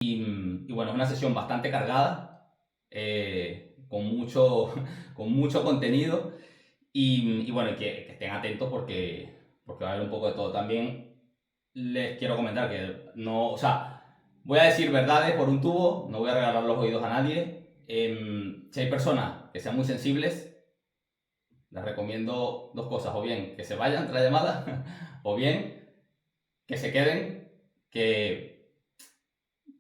Y bueno, es una sesión bastante cargada, con mucho, con mucho contenido. Y bueno, que estén atentos porque va a haber un poco de todo. También les quiero comentar que no, o sea, voy a decir verdades por un tubo, no voy a regalar los oídos a nadie. Si hay personas que sean muy sensibles, les recomiendo dos cosas: o bien que se vayan de la llamada, o bien que se queden, que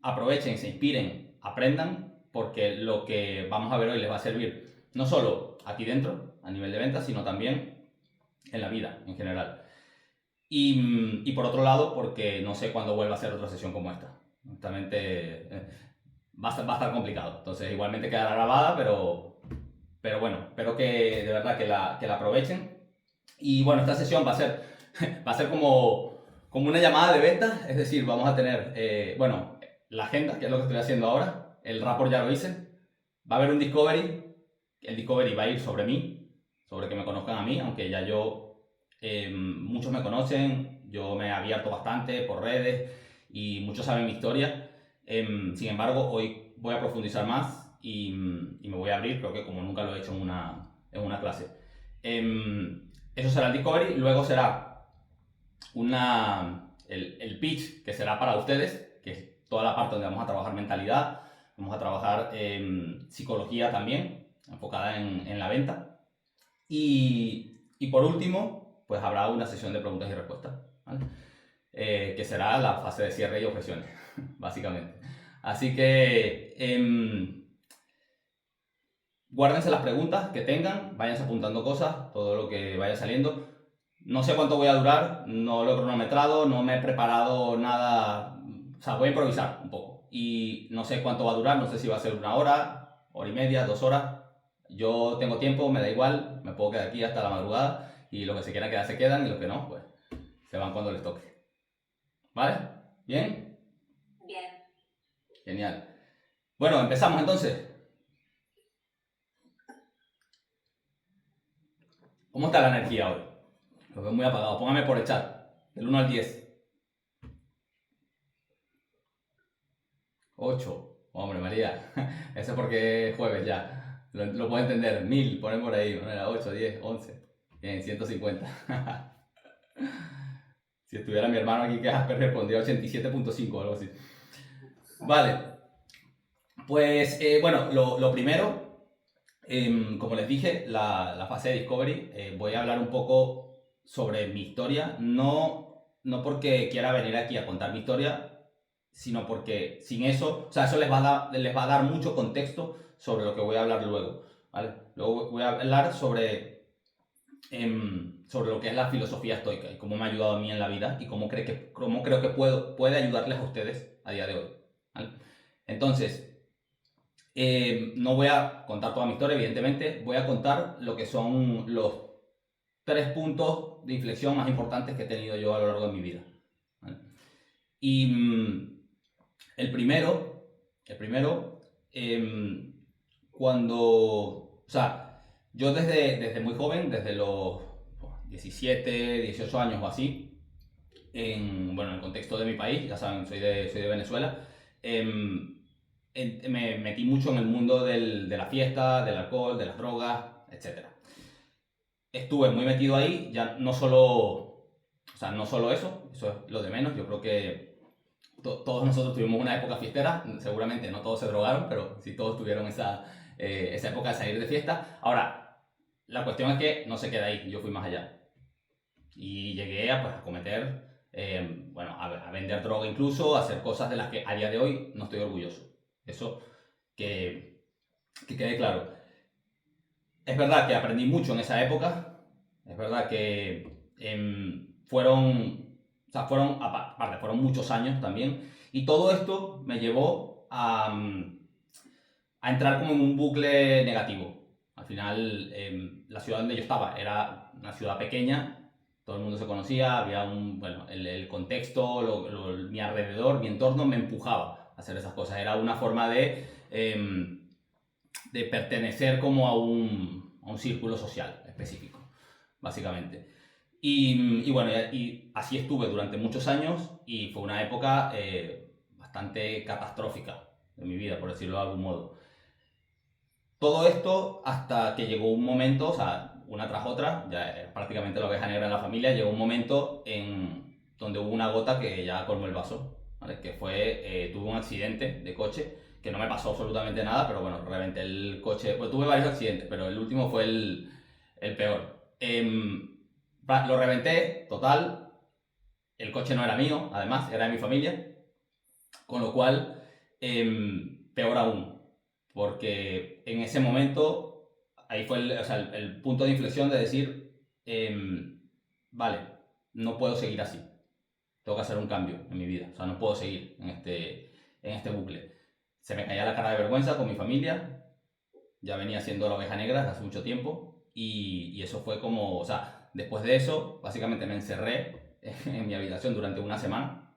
aprovechen, se inspiren, aprendan, porque lo que vamos a ver hoy les va a servir no solo aquí dentro, a nivel de ventas, sino también en la vida en general. Y por otro lado, porque no sé cuándo vuelva a hacer otra sesión como esta. Honestamente, va a estar complicado. Entonces, igualmente quedará grabada, pero bueno, espero que de verdad que la aprovechen. Y bueno, esta sesión va a ser como una llamada de venta, es decir, vamos a tener, bueno, la agenda, que es lo que estoy haciendo ahora, el rapport ya lo hice, va a haber un discovery, el discovery va a ir sobre mí, sobre que me conozcan a mí, aunque ya muchos me conocen, yo me he abierto bastante por redes y muchos saben mi historia. Sin embargo, hoy voy a profundizar más y me voy a abrir, creo que como nunca lo he hecho en una clase. Eso será el discovery, luego será el pitch, que será para ustedes, que es toda la parte donde vamos a trabajar mentalidad, vamos a trabajar psicología también, enfocada en la venta. Y por último, pues habrá una sesión de preguntas y respuestas, ¿vale? Que será la fase de cierre y objeciones, básicamente. Así que guárdense las preguntas que tengan, váyanse apuntando cosas, todo lo que vaya saliendo. No sé cuánto voy a durar, no lo he cronometrado, no me he preparado nada, o sea, voy a improvisar un poco. Y no sé cuánto va a durar, no sé si va a ser una hora y media, 2 horas. Yo tengo tiempo, me da igual, me puedo quedar aquí hasta la madrugada y los que se quieran quedar se quedan y los que no, pues se van cuando les toque. ¿Vale? ¿Bien? Bien. Genial. Bueno, empezamos entonces. ¿Cómo está la energía hoy? Lo veo muy apagado. Póngame por el chat. Del 1 al 10. 8. Hombre, María. Eso es porque es jueves ya. Lo puedo entender. 1000. Ponen por ahí. 8, 10, 11. Bien, 150. Si estuviera mi hermano aquí, que respondía 87.5 o algo así. Vale. Pues bueno, lo primero, como les dije, la fase de Discovery, voy a hablar un poco sobre mi historia, no porque quiera venir aquí a contar mi historia, sino porque sin eso, o sea, eso les va a dar mucho contexto sobre lo que voy a hablar luego, ¿vale? Luego voy a hablar sobre lo que es la filosofía estoica y cómo me ha ayudado a mí en la vida y cómo creo que puede ayudarles a ustedes a día de hoy, ¿vale? Entonces, no voy a contar toda mi historia, evidentemente. Voy a contar lo que son los 3 puntos de inflexión más importantes que he tenido yo a lo largo de mi vida, ¿vale? Y el primero, eh, o sea, yo desde muy joven, desde los 17, 18 años o así, bueno, en el contexto de mi país, ya saben, soy de Venezuela. Me metí mucho en el mundo de la fiesta, del alcohol, de las drogas, etcétera. Estuve muy metido ahí, ya no solo eso es lo de menos. Yo creo que todos nosotros tuvimos una época fiestera, seguramente no todos se drogaron, pero sí todos tuvieron esa época de salir de fiesta. Ahora, la cuestión es que no se queda ahí, yo fui más allá. Y llegué a, pues, a cometer, bueno, a vender droga incluso, a hacer cosas de las que a día de hoy no estoy orgulloso. Eso que quede claro. Es verdad que aprendí mucho en esa época, es verdad que aparte, fueron muchos años también, y todo esto me llevó a entrar como en un bucle negativo. Al final, la ciudad donde yo estaba era una ciudad pequeña, todo el mundo se conocía, había bueno, el contexto, mi alrededor, mi entorno me empujaba a hacer esas cosas. Era una forma de pertenecer como a un círculo social específico, básicamente. Y bueno, y así estuve durante muchos años y fue una época bastante catastrófica en mi vida, por decirlo de algún modo. Todo esto hasta que llegó un momento, o sea, una tras otra, ya era prácticamente la oveja negra en la familia, llegó un momento en donde hubo una gota que ya colmó el vaso, ¿vale? Que fue, tuve un accidente de coche, que no me pasó absolutamente nada, pero bueno, reventé el coche, pues tuve varios accidentes, pero el último fue el peor. Lo reventé, total, el coche no era mío, además, era de mi familia, con lo cual, peor aún, porque en ese momento, ahí fue o sea, el punto de inflexión de decir, vale, no puedo seguir así, tengo que hacer un cambio en mi vida, o sea, no puedo seguir en este bucle. Se me caía la cara de vergüenza con mi familia, ya venía siendo la oveja negra desde hace mucho tiempo, y eso fue como, o sea, después de eso, básicamente me encerré en mi habitación durante una semana,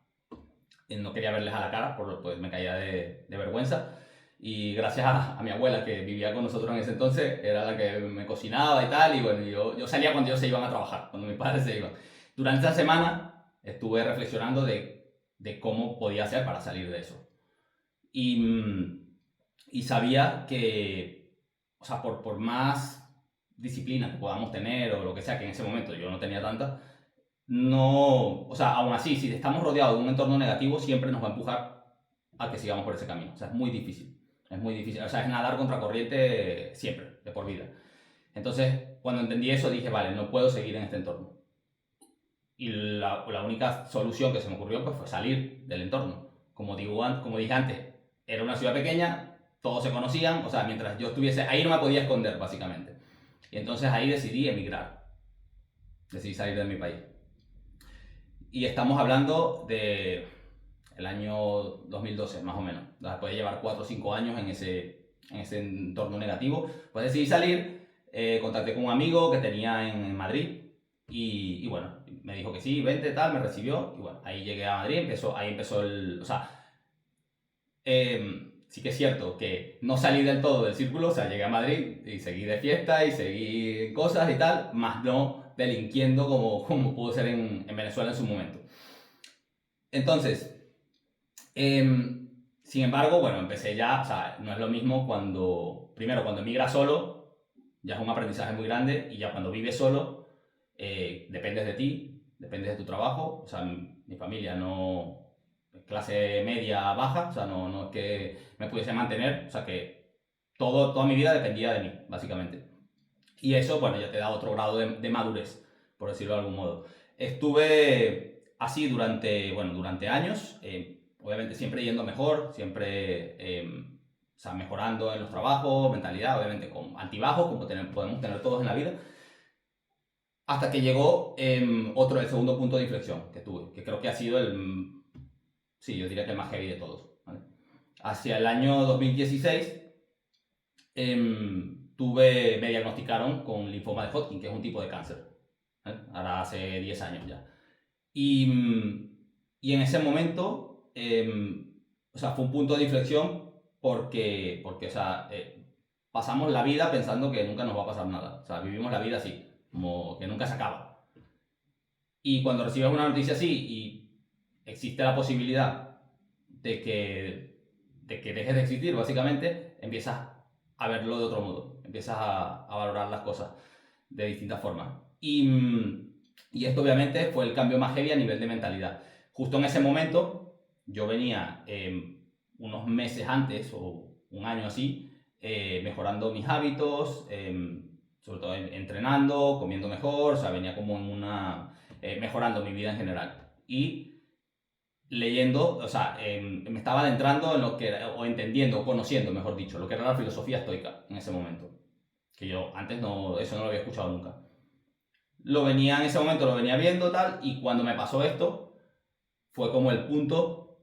no quería verles a la cara, pues me caía de vergüenza. Y gracias a mi abuela, que vivía con nosotros en ese entonces, era la que me cocinaba y tal. Y bueno, yo salía cuando ellos se iban a trabajar, cuando mis padres se iban. Durante esa semana estuve reflexionando de cómo podía hacer para salir de eso. Y sabía que, o sea, por más disciplina que podamos tener o lo que sea, que en ese momento yo no tenía tanta, no, o sea, aún así, si estamos rodeados de un entorno negativo, siempre nos va a empujar a que sigamos por ese camino. O sea, es muy difícil. Es muy difícil. O sea, es nadar contra corriente siempre, de por vida. Entonces, cuando entendí eso, dije, vale, no puedo seguir en este entorno. Y la única solución que se me ocurrió pues, fue salir del entorno. Como dije antes, era una ciudad pequeña, todos se conocían, o sea, mientras yo estuviese ahí no me podía esconder, básicamente. Y entonces ahí decidí emigrar. Decidí salir de mi país. Y estamos hablando de el año 2012, más o menos. Después de llevar 4 o 5 años en ese entorno negativo, pues decidí salir, contacté con un amigo que tenía en Madrid y bueno, me dijo que sí, vente, tal, me recibió y bueno, ahí llegué a Madrid, ahí empezó o sea, sí que es cierto que no salí del todo del círculo, o sea, llegué a Madrid y seguí de fiesta y seguí cosas y tal, más no delinquiendo como pudo ser en Venezuela en su momento. Entonces, sin embargo, bueno, empecé ya, o sea, no es lo mismo primero cuando emigras solo, ya es un aprendizaje muy grande, y ya cuando vives solo, dependes de ti, dependes de tu trabajo, o sea, mi familia no, clase media baja, o sea, no es que me pudiese mantener, o sea, que toda mi vida dependía de mí, básicamente. Y eso, bueno, ya te da otro grado de madurez, por decirlo de algún modo. Estuve así durante años, obviamente siempre yendo mejor, siempre o sea, mejorando en los trabajos, mentalidad, obviamente con altibajos, como podemos tener todos en la vida, hasta que llegó el segundo punto de inflexión que tuve, que creo que ha sido sí, yo diría que el más heavy de todos, ¿vale? Hacia el año 2016 me diagnosticaron con linfoma de Hodgkin, que es un tipo de cáncer, ¿vale? Ahora hace 10 años ya. Y en ese momento, o sea, fue un punto de inflexión porque o sea, pasamos la vida pensando que nunca nos va a pasar nada. O sea, vivimos la vida así, como que nunca se acaba. Y cuando recibes una noticia así y existe la posibilidad de que dejes de existir, básicamente, empiezas a verlo de otro modo, empiezas a valorar las cosas de distintas formas. Y esto obviamente fue el cambio más heavy a nivel de mentalidad. Justo en ese momento, yo venía unos meses antes, o un año así, mejorando mis hábitos, sobre todo entrenando, comiendo mejor, o sea, venía como mejorando mi vida en general. Y leyendo, o sea, me estaba adentrando en lo que era, o entendiendo, o conociendo, mejor dicho, lo que era la filosofía estoica en ese momento. Que yo antes eso no lo había escuchado nunca. En ese momento lo venía viendo tal, y cuando me pasó esto, fue como el punto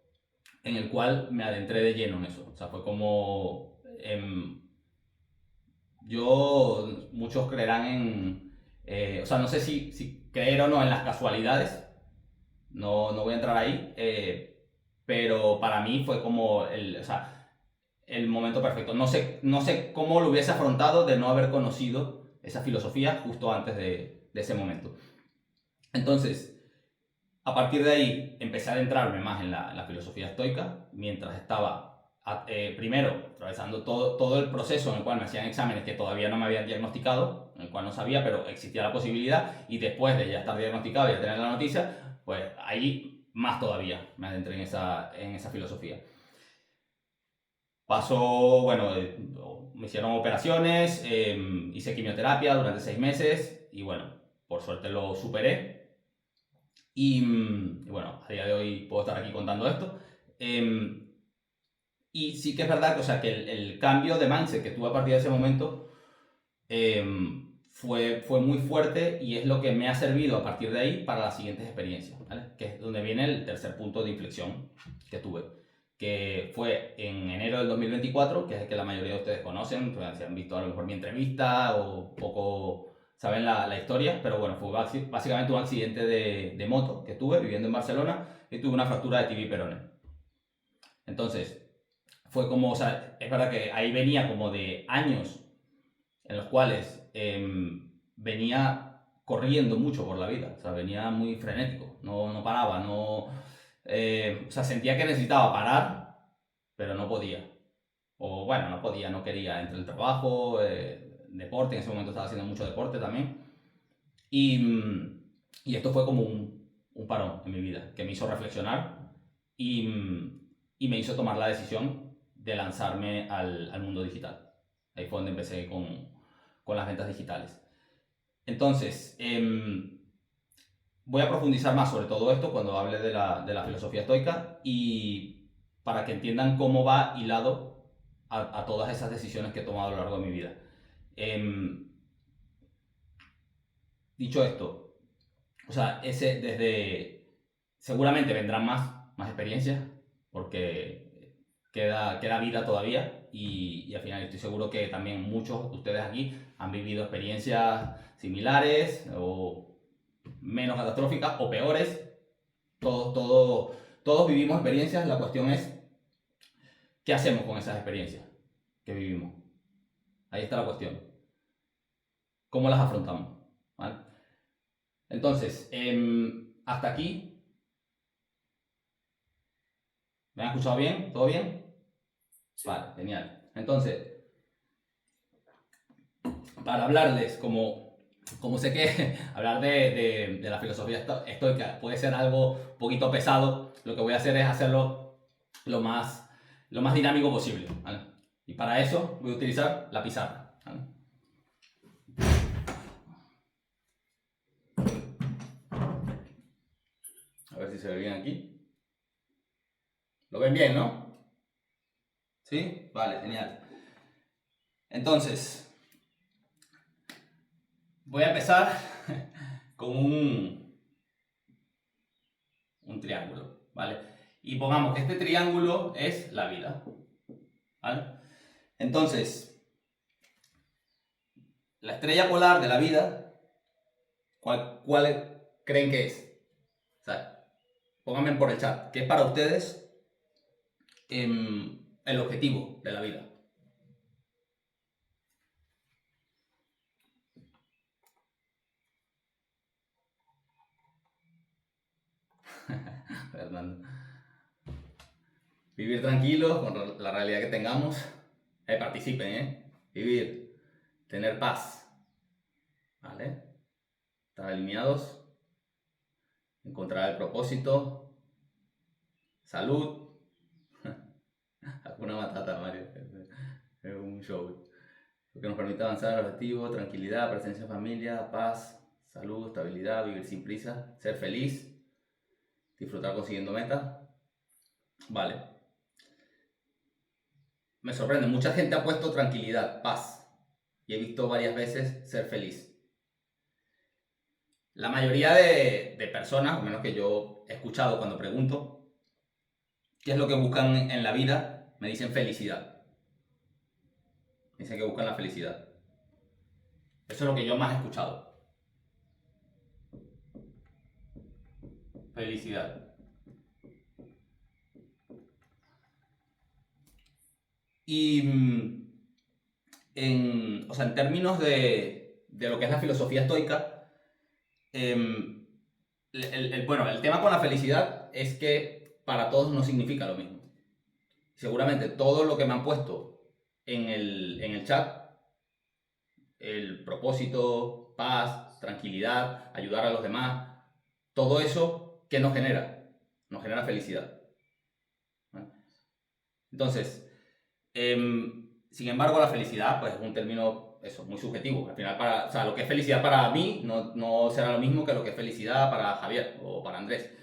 en el cual me adentré de lleno en eso. O sea, fue como... muchos creerán o sea, no sé si creer o no en las casualidades, no voy a entrar ahí, pero para mí fue como o sea, el momento perfecto. No sé cómo lo hubiese afrontado de no haber conocido esa filosofía justo antes de ese momento. Entonces, A partir de ahí empecé a adentrarme más en la filosofía estoica, mientras estaba primero atravesando todo el proceso en el cual me hacían exámenes que todavía no me habían diagnosticado, en el cual no sabía, pero existía la posibilidad, y después de ya estar diagnosticado y ya tener la noticia, pues ahí más todavía me adentré en esa filosofía. Pasó, bueno, me hicieron operaciones, hice quimioterapia durante 6 meses y bueno, por suerte lo superé. Y bueno, a día de hoy puedo estar aquí contando esto. Y sí que es verdad que, o sea, que el cambio de mindset que tuve a partir de ese momento fue muy fuerte y es lo que me ha servido a partir de ahí para las siguientes experiencias, ¿vale? Que es donde viene el tercer punto de inflexión que tuve, que fue en enero del 2024, que es el que la mayoría de ustedes conocen, pues, si han visto a lo mejor mi entrevista o poco saben la historia, pero bueno, fue básicamente un accidente de moto que tuve viviendo en Barcelona y tuve una fractura de tibia y peroné. Entonces, fue como, o sea, es verdad que ahí venía como de años en los cuales venía corriendo mucho por la vida, o sea, venía muy frenético, no paraba, o sea, sentía que necesitaba parar, pero no podía. O bueno, no podía, no quería, entre el trabajo, deporte, en ese momento estaba haciendo mucho deporte también. Y esto fue como un parón en mi vida, que me hizo reflexionar y me hizo tomar la decisión de lanzarme al mundo digital. Ahí fue donde empecé con las ventas digitales. Entonces, voy a profundizar más sobre todo esto cuando hable de la filosofía estoica y para que entiendan cómo va hilado a todas esas decisiones que he tomado a lo largo de mi vida. Dicho esto, o sea, seguramente vendrán más experiencias porque queda vida todavía y al final estoy seguro que también muchos de ustedes aquí han vivido experiencias similares o menos catastróficas o peores. Todos vivimos experiencias, la cuestión es qué hacemos con esas experiencias que vivimos. Ahí está la cuestión. ¿Cómo las afrontamos? ¿Vale? Entonces, hasta aquí, ¿me han escuchado bien? ¿Todo bien? Sí. Vale, genial. Entonces, para hablarles, como sé que hablar de la filosofía estoica puede ser algo un poquito pesado, lo que voy a hacer es hacerlo lo más dinámico posible, ¿vale? Y para eso voy a utilizar la pizarra, ¿vale? A ver si se ve bien aquí. ¿Lo ven bien, no? ¿Sí? Vale, genial. Entonces, voy a empezar con un triángulo, ¿vale? Y pongamos que este triángulo es la vida, ¿vale? Entonces, la estrella polar de la vida, ¿cuál creen que es? O sea, pónganme por el chat, ¿qué es para ustedes el objetivo de la vida? Fernando. Vivir tranquilos con la realidad que tengamos. Participen, Vivir, tener paz, ¿vale? Estar alineados, encontrar el propósito, salud. Hakuna Matata, Mario. Es un show. Lo que nos permite avanzar al objetivo, tranquilidad, presencia de familia, paz, salud, estabilidad, vivir sin prisa, ser feliz, disfrutar consiguiendo metas. Vale. Me sorprende, mucha gente ha puesto tranquilidad, paz. Y he visto varias veces ser feliz. La mayoría de personas, o menos que yo he escuchado cuando pregunto qué es lo que buscan en la vida, me dicen felicidad. Me dicen que buscan la felicidad. Eso es lo que yo más he escuchado. Felicidad. Y o sea, en términos de lo que es la filosofía estoica, Bueno, el tema con la felicidad es que para todos no significa lo mismo. Seguramente todo lo que me han puesto en el chat, el propósito, paz, tranquilidad, ayudar a los demás, todo eso, ¿qué nos genera? Nos genera felicidad. ¿Vale? Entonces, sin embargo, la felicidad pues, es un término eso, muy subjetivo. Al final, o sea, lo que es felicidad para mí no será lo mismo que lo que es felicidad para Javier o para Andrés.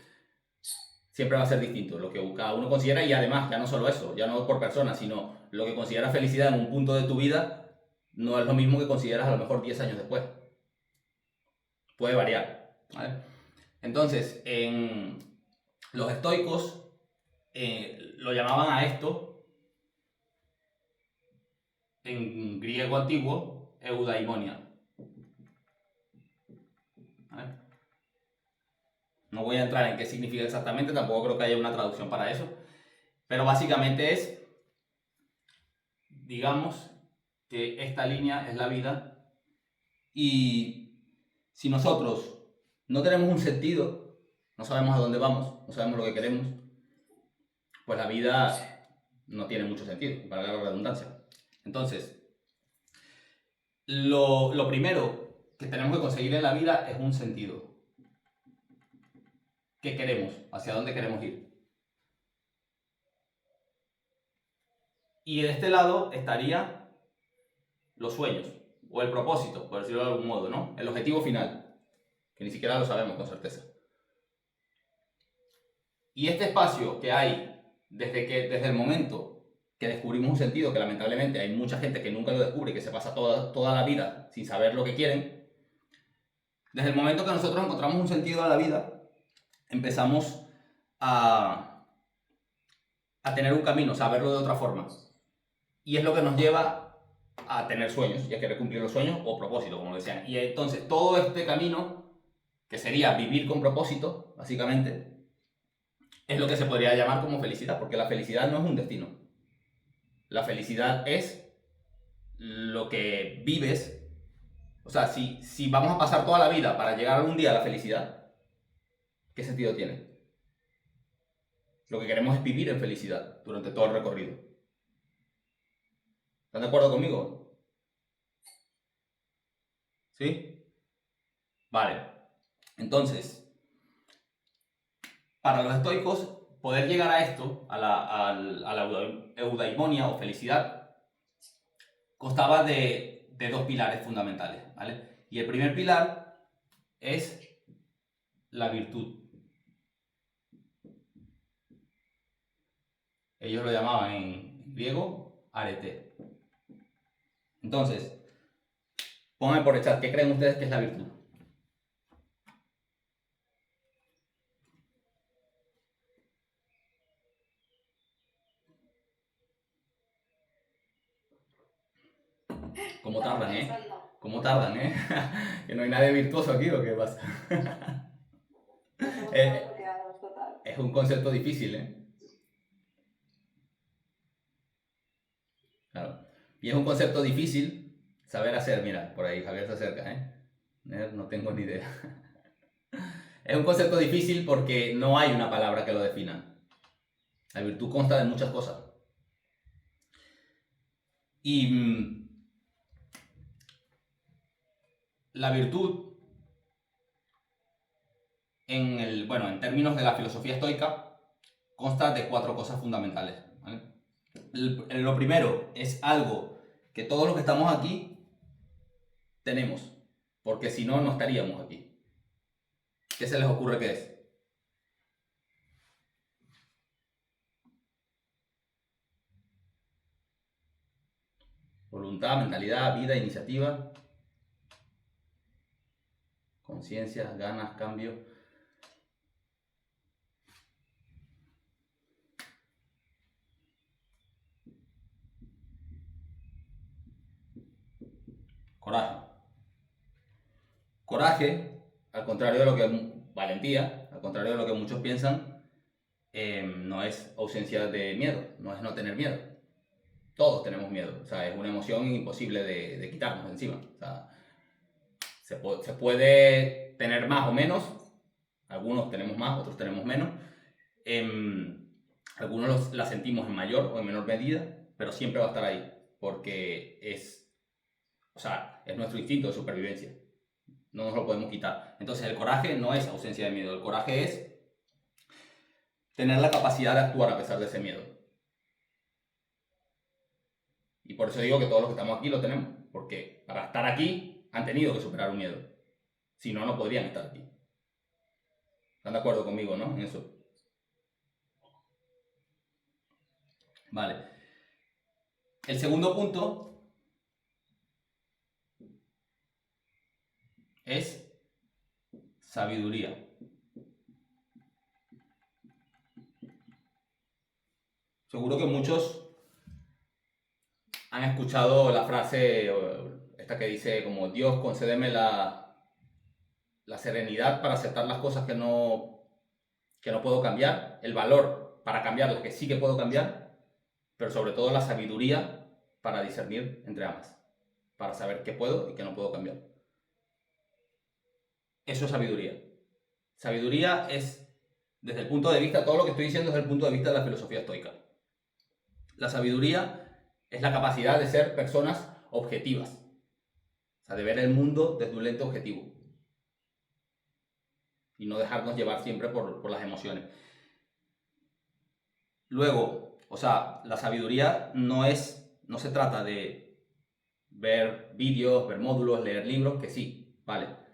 Siempre va a ser distinto lo que cada uno considera y además, ya no solo eso, ya no por persona, sino lo que consideras felicidad en un punto de tu vida no es lo mismo que consideras a lo mejor 10 años después. Puede variar. ¿Vale? Entonces, en los estoicos lo llamaban a esto, en griego antiguo, eudaimonia. ¿Vale? No voy a entrar en qué significa exactamente, tampoco creo que haya una traducción para eso, pero básicamente es, digamos, que esta línea es la vida y si nosotros no tenemos un sentido, no sabemos a dónde vamos, no sabemos lo que queremos, pues la vida no tiene mucho sentido, valga la redundancia. Entonces, lo primero que tenemos que conseguir en la vida es un sentido. ¿Qué queremos? ¿Hacia dónde queremos ir? Y de este lado estaría los sueños, o el propósito, por decirlo de algún modo, ¿no? El objetivo final, que ni siquiera lo sabemos con certeza. Y este espacio que hay desde el momento que descubrimos un sentido, que lamentablemente hay mucha gente que nunca lo descubre, que se pasa toda la vida sin saber lo que quieren, desde el momento que nosotros encontramos un sentido a la vida, empezamos a tener un camino, a verlo de otra forma. Y es lo que nos lleva a tener sueños y a querer cumplir los sueños o propósitos, como decían. Y entonces todo este camino, que sería vivir con propósito, básicamente, es lo que se podría llamar como felicidad, porque la felicidad no es un destino. La felicidad es lo que vives. O sea, si vamos a pasar toda la vida para llegar algún día a la felicidad, ¿qué sentido tiene? Lo que queremos es vivir en felicidad durante todo el recorrido. ¿Están de acuerdo conmigo? ¿Sí? Vale. Entonces, para los estoicos, poder llegar a esto, a la eudaimonia o felicidad, constaba de dos pilares fundamentales, ¿vale? Y el primer pilar es la virtud. Ellos lo llamaban en griego arete. Entonces, pónganme por el chat, ¿qué creen ustedes que es la virtud? ¿Cómo tardan, ¿Cómo tardan, que no hay nadie virtuoso aquí, ¿o qué pasa? Es un concepto difícil, Claro. Y es un concepto difícil saber hacer. Mira, por ahí Javier se acerca, No tengo ni idea. Es un concepto difícil porque no hay una palabra que lo defina. La virtud consta de muchas cosas. Y la virtud, en términos de la filosofía estoica, consta de 4 cosas fundamentales. ¿Vale? Lo primero es algo que todos los que estamos aquí tenemos, porque si no, no estaríamos aquí. ¿Qué se les ocurre que es? Voluntad, mentalidad, vida, iniciativa, conciencia, ganas, cambio. Coraje. Coraje, al contrario de lo que valentía, al contrario de lo que muchos piensan, no es ausencia de miedo, no es no tener miedo. Todos tenemos miedo, o sea, es una emoción imposible de quitarnos de encima. O sea, se puede tener más o menos, Algunos tenemos más, otros tenemos menos. Algunos la sentimos en mayor o en menor medida, pero siempre va a estar ahí, porque o sea, es nuestro instinto de supervivencia. No nos lo podemos quitar. Entonces el coraje no es ausencia de miedo, el coraje es tener la capacidad de actuar a pesar de ese miedo. Y por eso digo que todos los que estamos aquí lo tenemos, porque para estar aquí han tenido que superar un miedo. Si no, no podrían estar aquí. ¿Están de acuerdo conmigo, no? En eso. Vale. El segundo punto es sabiduría. Seguro que muchos han escuchado la frase esta que dice como Dios, concédeme la serenidad para aceptar las cosas que no puedo cambiar, el valor para cambiar las que sí que puedo cambiar, pero sobre todo la sabiduría para discernir entre ambas, para saber qué puedo y qué no puedo cambiar. Eso es sabiduría. Sabiduría es, desde el punto de vista, todo lo que estoy diciendo es desde el punto de vista de la filosofía estoica. La sabiduría es la capacidad de ser personas objetivas, o sea, de ver el mundo desde un lente objetivo y no dejarnos llevar siempre por las emociones. Luego, o sea, la sabiduría no se trata de ver vídeos, ver módulos, leer libros, que sí, vale.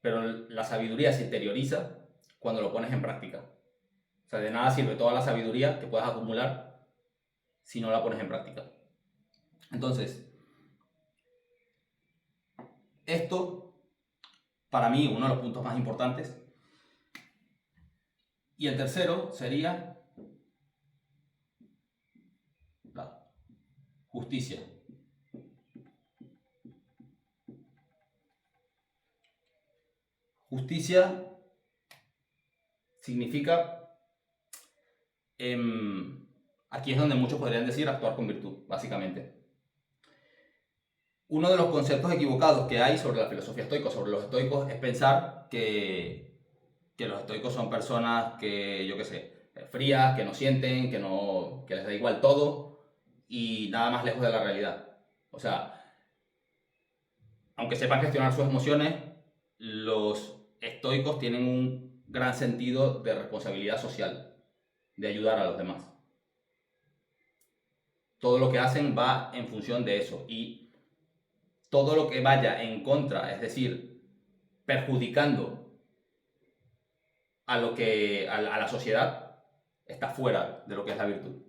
Pero la sabiduría se interioriza cuando lo pones en práctica. O sea, de nada sirve toda la sabiduría que puedas acumular si no la pones en práctica. Entonces, esto, para mí, uno de los puntos más importantes. Y el tercero sería la justicia. Justicia significa, aquí es donde muchos podrían decir actuar con virtud, básicamente. Uno de los conceptos equivocados que hay sobre la filosofía estoica, sobre los estoicos, es pensar que los estoicos son personas que, yo qué sé, frías, que no sienten, que les da igual todo y nada más lejos de la realidad. O sea, aunque sepan gestionar sus emociones, los estoicos tienen un gran sentido de responsabilidad social, de ayudar a los demás. Todo lo que hacen va en función de eso y todo lo que vaya en contra, es decir, perjudicando a la sociedad, está fuera de lo que es la virtud.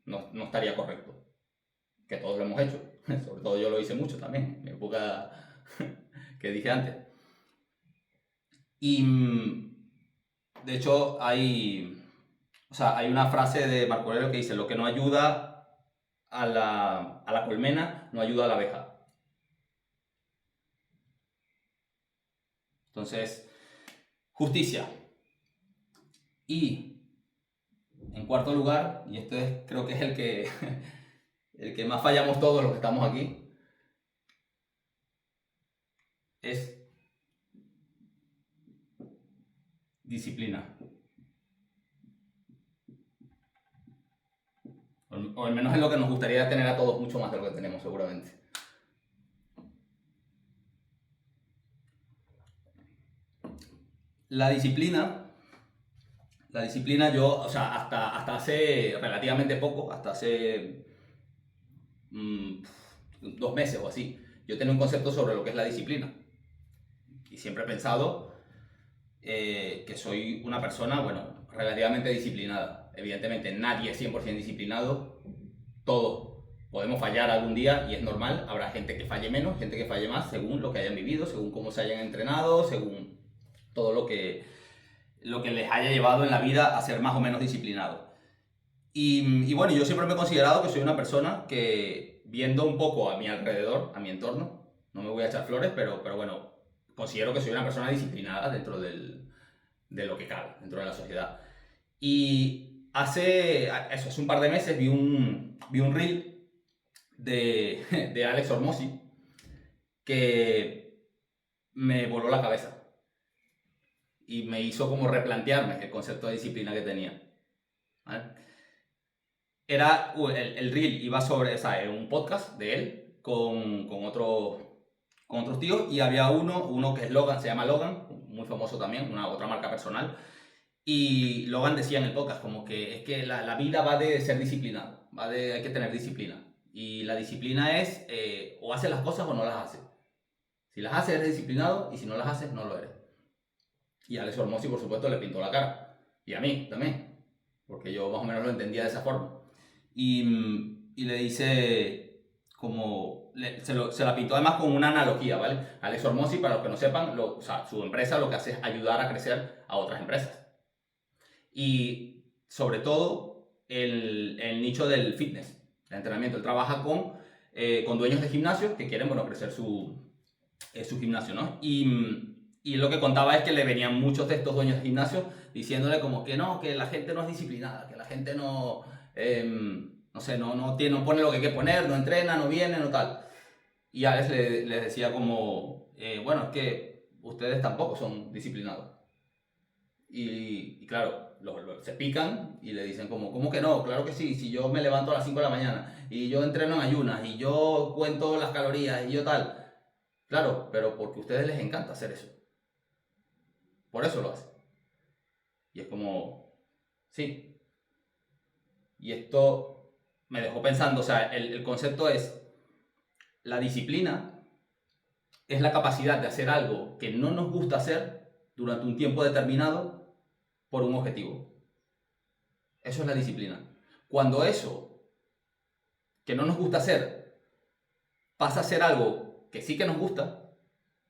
No estaría correcto. Que todos lo hemos hecho. Sobre todo yo lo hice mucho también, en mi época que dije antes. Y de hecho hay una frase de Marco Aurelio que dice: lo que no ayuda a la colmena, no ayuda a la abeja. Entonces, justicia. Y en cuarto lugar, y creo que es el que más fallamos todos los que estamos aquí, es disciplina. O al menos es lo que nos gustaría tener a todos, mucho más de lo que tenemos seguramente. La disciplina yo, o sea, hasta hace relativamente poco, hasta hace 2 meses o así, yo tenía un concepto sobre lo que es la disciplina. Y siempre he pensado que soy una persona, bueno, relativamente disciplinada. Evidentemente nadie es 100% disciplinado, todos podemos fallar algún día y es normal. Habrá gente que falle menos, gente que falle más, según lo que hayan vivido, según cómo se hayan entrenado, según todo lo que les haya llevado en la vida a ser más o menos disciplinado. Y bueno, yo siempre me he considerado que soy una persona que, viendo un poco a mi alrededor, a mi entorno, no me voy a echar flores, pero bueno, considero que soy una persona disciplinada dentro de lo que cabe, dentro de la sociedad. Y hace un par de meses vi un reel de Alex Hormozzi que me voló la cabeza. y me hizo como replantearme el concepto de disciplina que tenía. ¿Vale? Era el reel iba sobre, o sea, era un podcast de él con otros tíos y había uno que es Logan, se llama Logan, muy famoso también, una otra marca personal. Y Logan decía en el podcast como que es que la vida va de ser disciplinado, hay que tener disciplina. Y la disciplina es o haces las cosas o no las haces. Si las haces eres disciplinado y si no las haces no lo eres. Y a Alex Hormozzi por supuesto le pintó la cara. Y a mí también, porque yo más o menos lo entendía de esa forma. Y le dice como, se la pintó además con una analogía, ¿vale? Alex Hormozzi, para los que no sepan, o sea, su empresa lo que hace es ayudar a crecer a otras empresas. Y sobre todo el nicho del fitness, el entrenamiento. Él trabaja con dueños de gimnasios que quieren, bueno, crecer su gimnasio, ¿no? Y lo que contaba es que le venían muchos de estos dueños de gimnasios diciéndole como que no, que la gente no es disciplinada, que la gente no, no sé, no pone lo que hay que poner, no entrena, no viene, no tal. Y Alex les decía como, bueno, es que ustedes tampoco son disciplinados. Y claro, se pican y le dicen como, ¿cómo que no? Claro que sí, si yo me levanto a las 5 de la mañana y yo entreno en ayunas y yo cuento las calorías y yo tal. Claro, pero porque a ustedes les encanta hacer eso. Por eso lo hacen. Y es como, sí. Y esto me dejó pensando, o sea, el concepto es, la disciplina es la capacidad de hacer algo que no nos gusta hacer durante un tiempo determinado por un objetivo. Eso es la disciplina. Cuando eso que no nos gusta hacer pasa a ser algo que sí que nos gusta,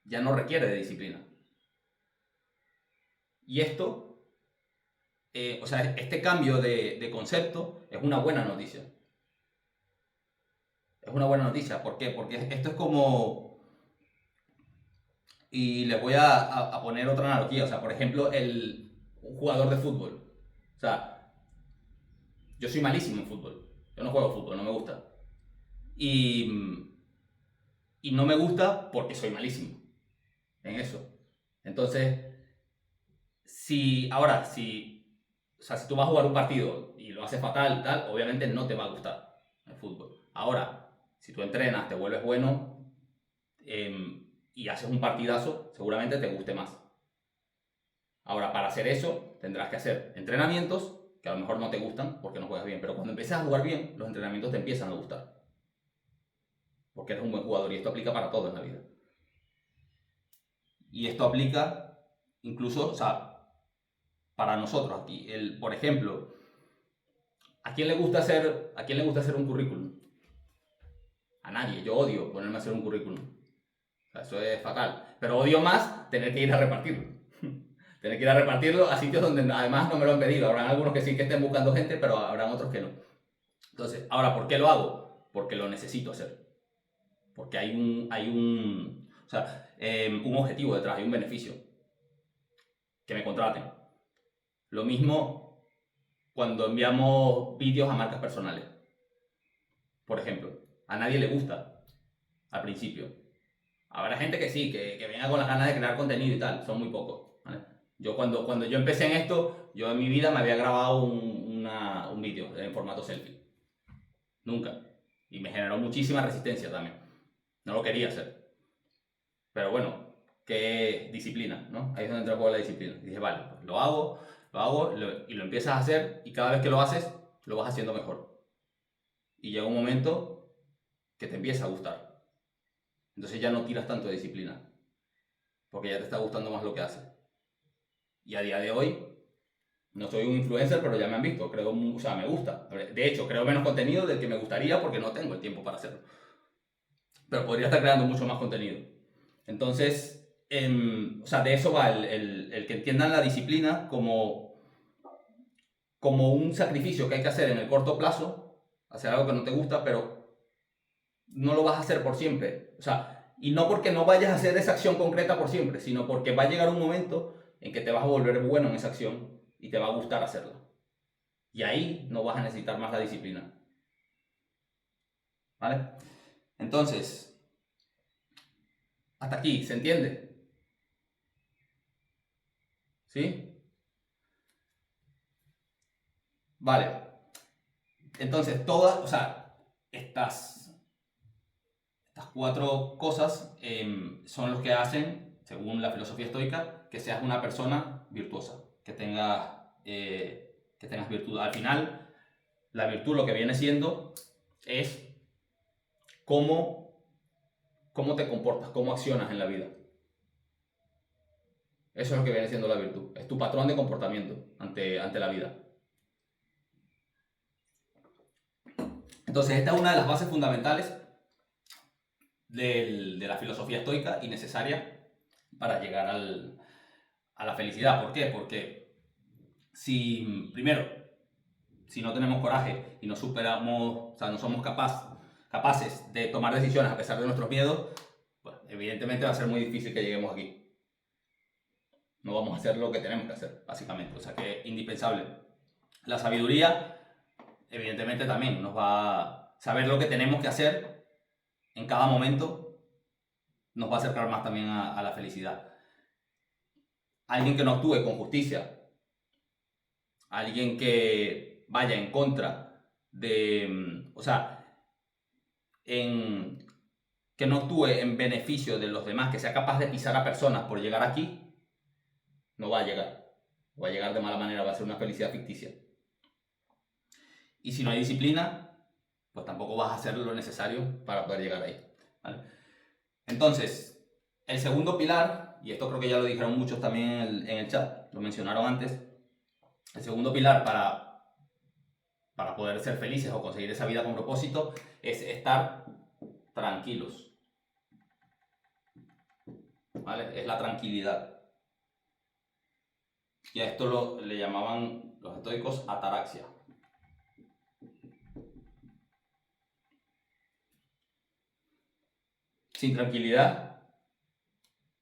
ya no requiere de disciplina. Y esto, o sea, este cambio de concepto es una buena noticia. Es una buena noticia. ¿Por qué? Porque esto es como... Y les voy a poner otra analogía. O sea, por ejemplo, un jugador de fútbol. O sea, yo soy malísimo en fútbol. Yo no juego fútbol, no me gusta. Y, y no me gusta porque soy malísimo en eso. Entonces, o sea, si tú vas a jugar un partido y lo haces fatal, tal, obviamente no te va a gustar el fútbol. Ahora, si tú entrenas, te vuelves bueno y haces un partidazo, seguramente te guste más. Ahora, para hacer eso, tendrás que hacer entrenamientos que a lo mejor no te gustan porque no juegas bien, pero cuando empiezas a jugar bien, los entrenamientos te empiezan a gustar. Porque eres un buen jugador y esto aplica para todo en la vida. Y esto aplica incluso, o sea, para nosotros aquí. Por ejemplo, ¿a quién le gusta hacer un currículum? A nadie. Yo odio ponerme a hacer un currículum. O sea, eso es fatal. Pero odio más tener que ir a repartirlo. Tener que ir a repartirlo a sitios donde además no me lo han pedido. Habrán algunos que sí que estén buscando gente, pero habrán otros que no. Entonces, ahora, ¿por qué lo hago? Porque lo necesito hacer. Porque o sea, un objetivo detrás, hay un beneficio. Que me contraten. Lo mismo cuando enviamos vídeos a marcas personales. Por ejemplo, a nadie le gusta al principio. Habrá gente que sí, que venga con las ganas de crear contenido y tal, son muy pocos. ¿Vale? Yo cuando yo empecé en esto, yo en mi vida me había grabado un vídeo en formato selfie. Nunca. Y me generó muchísima resistencia también. No lo quería hacer. Pero bueno, qué disciplina, ¿no? Ahí es donde entra un poco la disciplina. Y dije, vale, pues y lo empiezas a hacer y cada vez que lo haces, lo vas haciendo mejor. Y llega un momento que te empieza a gustar. Entonces ya no tiras tanto de disciplina. Porque ya te está gustando más lo que haces. Y a día de hoy, no soy un influencer, pero ya me han visto. O sea, me gusta. De hecho, creo menos contenido del que me gustaría porque no tengo el tiempo para hacerlo. Pero podría estar creando mucho más contenido. Entonces, o sea, de eso va el que entiendan la disciplina como un sacrificio que hay que hacer en el corto plazo, hacer algo que no te gusta, pero no lo vas a hacer por siempre. O sea, y no porque no vayas a hacer esa acción concreta por siempre, sino porque va a llegar un momento en que te vas a volver bueno en esa acción y te va a gustar hacerla. Y ahí no vas a necesitar más la disciplina. ¿Vale? Entonces, hasta aquí, ¿se entiende? ¿Sí? Vale. Entonces, todas, o sea, estas cuatro cosas son los que hacen, según la filosofía estoica, que seas una persona virtuosa, que tengas virtud. Al final, la virtud lo que viene siendo es cómo te comportas, cómo accionas en la vida. Eso es lo que viene siendo la virtud. Es tu patrón de comportamiento ante la vida. Entonces, esta es una de las bases fundamentales de la filosofía estoica y necesaria para llegar a la felicidad. ¿Por qué? Porque primero, si no tenemos coraje y no superamos, o sea, no somos capaces de tomar decisiones a pesar de nuestros miedos, pues evidentemente va a ser muy difícil que lleguemos aquí. No vamos a hacer lo que tenemos que hacer, básicamente. O sea que es indispensable. La sabiduría, evidentemente, también nos va a saber lo que tenemos que hacer en cada momento, nos va a acercar más también a la felicidad. Alguien que no actúe con justicia, alguien que vaya en contra de, o sea, que no actúe en beneficio de los demás, que sea capaz de pisar a personas por llegar aquí, no va a llegar. Va a llegar de mala manera, va a ser una felicidad ficticia. Y si no hay disciplina, pues tampoco vas a hacer lo necesario para poder llegar ahí. ¿Vale? Entonces, el segundo pilar, y esto creo que ya lo dijeron muchos también en el chat, lo mencionaron antes, el segundo pilar para poder ser felices o conseguir esa vida con propósito es estar tranquilos. ¿Vale? Es la tranquilidad. Y a esto le llamaban los estoicos ataraxia. Sin tranquilidad,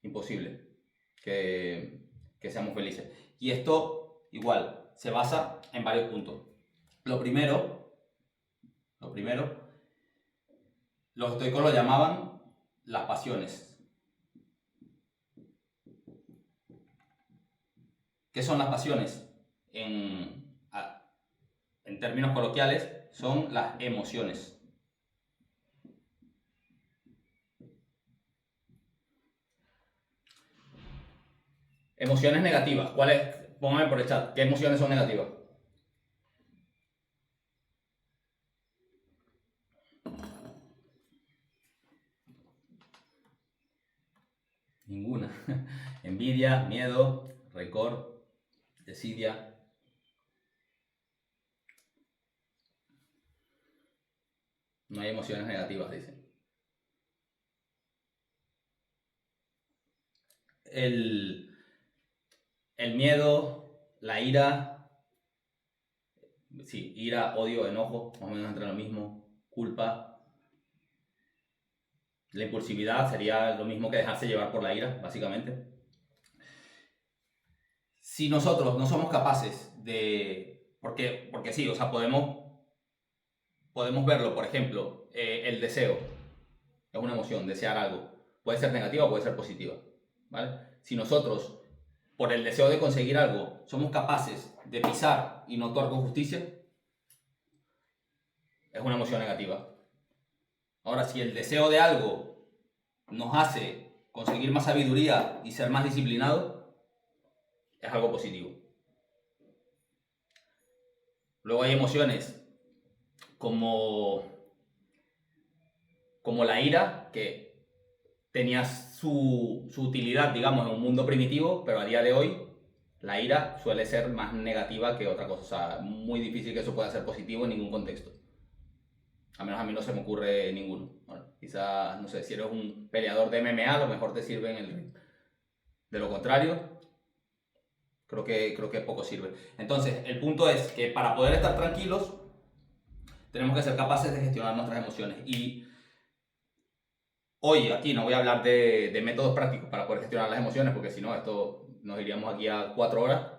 imposible que seamos felices. Y esto, igual, se basa en varios puntos. Lo primero, los estoicos lo llamaban las pasiones. ¿Qué son las pasiones? En términos coloquiales, son las emociones. Emociones negativas. ¿Cuáles? Póngame por el chat. ¿Qué emociones son negativas? Ninguna. Envidia, miedo, rencor, desidia. No hay emociones negativas, dicen. El miedo, la ira, sí, ira, odio, enojo, más o menos entre lo mismo, culpa. La impulsividad sería lo mismo que dejarse llevar por la ira, básicamente. Si nosotros no somos capaces de... Porque sí, o sea, podemos verlo, por ejemplo, el deseo es una emoción, desear algo. Puede ser negativa o puede ser positiva, ¿vale? Si nosotros, por el deseo de conseguir algo, somos capaces de pisar y no actuar con justicia, es una emoción negativa. Ahora, si el deseo de algo nos hace conseguir más sabiduría y ser más disciplinado, es algo positivo. Luego hay emociones como la ira, que tenía su utilidad, digamos, en un mundo primitivo, pero a día de hoy la ira suele ser más negativa que otra cosa. O sea, muy difícil que eso pueda ser positivo en ningún contexto. Al menos a mí no se me ocurre ninguno. Bueno, quizás, no sé, si eres un peleador de MMA, a lo mejor te sirve en el ring. De lo contrario, creo que poco sirve. Entonces, el punto es que para poder estar tranquilos, tenemos que ser capaces de gestionar nuestras emociones. Y hoy aquí no voy a hablar de métodos prácticos para poder gestionar las emociones, porque si no, esto nos iríamos aquí a 4 horas.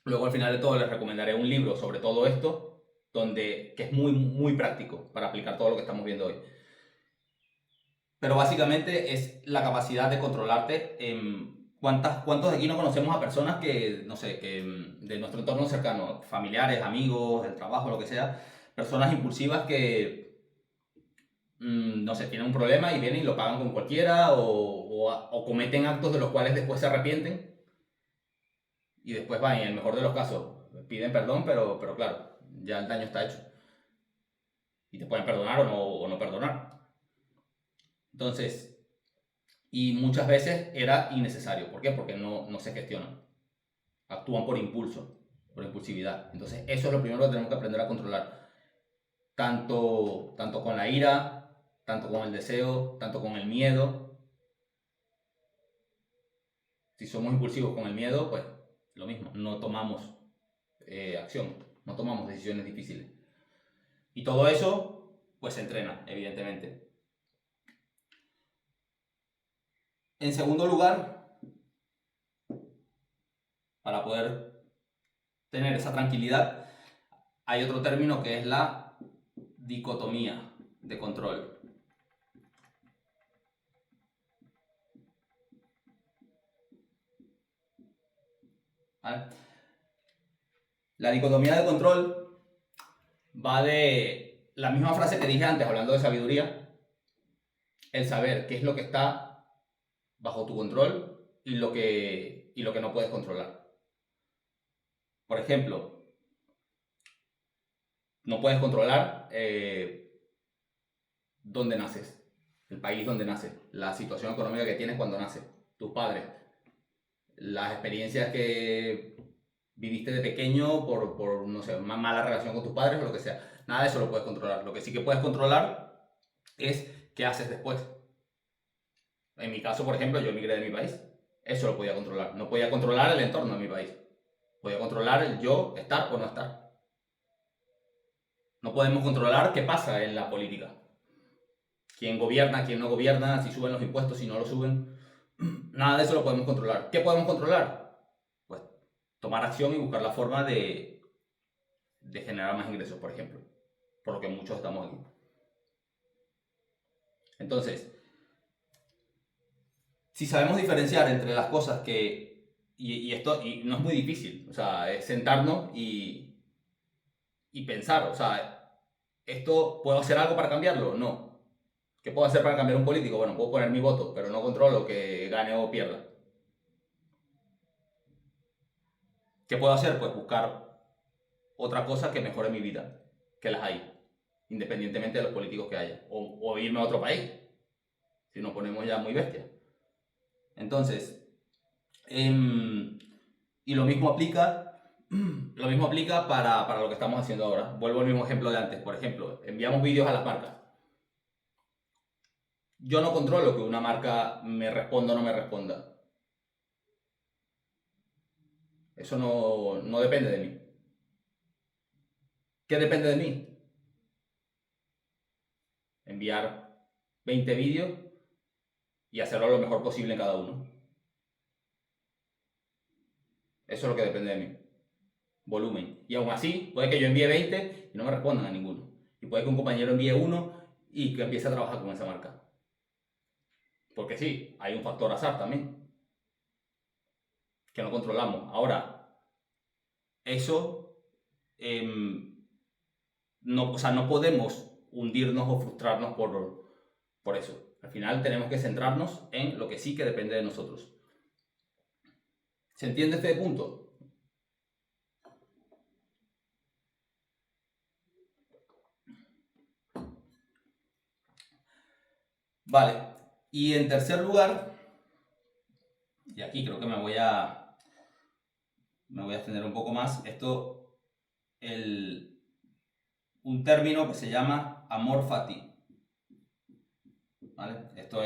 Luego al final de todo les recomendaré un libro sobre todo esto, que es muy, muy práctico para aplicar todo lo que estamos viendo hoy. Pero básicamente es la capacidad de controlarte ¿Cuántos de aquí no conocemos a personas que, no sé, que de nuestro entorno cercano, familiares, amigos, del trabajo, lo que sea, personas impulsivas que, no sé, tienen un problema y vienen y lo pagan con cualquiera o cometen actos de los cuales después se arrepienten y después van, en el mejor de los casos, piden perdón, pero claro, ya el daño está hecho y te pueden perdonar o no perdonar. Entonces, y muchas veces era innecesario. ¿Por qué? Porque no se gestionan. Actúan por impulso, por impulsividad. Entonces, eso es lo primero que tenemos que aprender a controlar. Tanto con la ira, tanto con el deseo, tanto con el miedo. Si somos impulsivos con el miedo, pues lo mismo, no tomamos acción, no tomamos decisiones difíciles. Y todo eso, pues se entrena, evidentemente. En segundo lugar, para poder tener esa tranquilidad, hay otro término que es la dicotomía de control. ¿Vale? La dicotomía de control va de la misma frase que dije antes, hablando de sabiduría, el saber qué es lo que está bajo tu control y lo que no puedes controlar. Por ejemplo, no puedes controlar dónde naces, el país donde naces, la situación económica que tienes cuando naces, tus padres, las experiencias que viviste de pequeño por no sé, una mala relación con tus padres o lo que sea. Nada de eso lo puedes controlar. Lo que sí que puedes controlar es qué haces después. En mi caso, por ejemplo, yo emigré de mi país. Eso lo podía controlar. No podía controlar el entorno de mi país. Podía controlar el yo estar o no estar. No podemos controlar qué pasa en la política. Quién gobierna, quién no gobierna, si suben los impuestos, si no lo suben. Nada de eso lo podemos controlar. ¿Qué podemos controlar? Pues tomar acción y buscar la forma de generar más ingresos, por ejemplo. Por lo que muchos estamos aquí. Entonces, si sabemos diferenciar entre las cosas que, y esto y no es muy difícil, o sea, es sentarnos y pensar, o sea, ¿esto puedo hacer algo para cambiarlo? No. ¿Qué puedo hacer para cambiar un político? Bueno, puedo poner mi voto, pero no controlo que gane o pierda. ¿Qué puedo hacer? Pues buscar otra cosa que mejore mi vida, que las hay, independientemente de los políticos que haya, o irme a otro país, si nos ponemos ya muy bestias. Entonces, y lo mismo aplica para lo que estamos haciendo ahora. Vuelvo al mismo ejemplo de antes. Por ejemplo, enviamos vídeos a las marcas. Yo no controlo que una marca me responda o no me responda. Eso no depende de mí. ¿Qué depende de mí? Enviar 20 vídeos y hacerlo lo mejor posible en cada uno. Eso es lo que depende de mí. Volumen. Y aún así, puede que yo envíe 20 y no me respondan a ninguno. Y puede que un compañero envíe uno y que empiece a trabajar con esa marca. Porque sí, hay un factor azar también, que no controlamos. Ahora, eso, no, o sea, no podemos hundirnos o frustrarnos por eso. Al final tenemos que centrarnos en lo que sí que depende de nosotros. ¿Se entiende este punto? Vale. Y en tercer lugar, y aquí creo que me voy a extender un poco más, un término que se llama amor fati. ¿Vale? Esto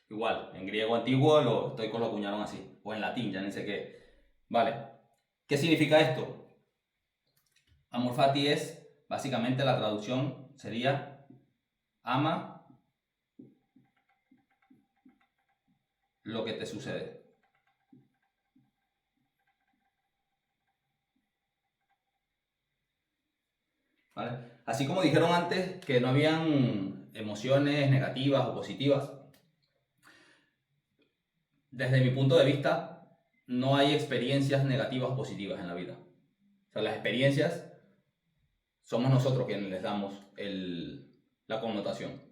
igual, en griego antiguo lo acuñaron así, o en latín, ya ni sé qué. Vale, ¿qué significa esto? Amor fati es, básicamente la traducción sería ama lo que te sucede. ¿Vale? Así como dijeron antes que no habían emociones negativas o positivas, desde mi punto de vista, no hay experiencias negativas o positivas en la vida. O sea, las experiencias somos nosotros quienes les damos la connotación.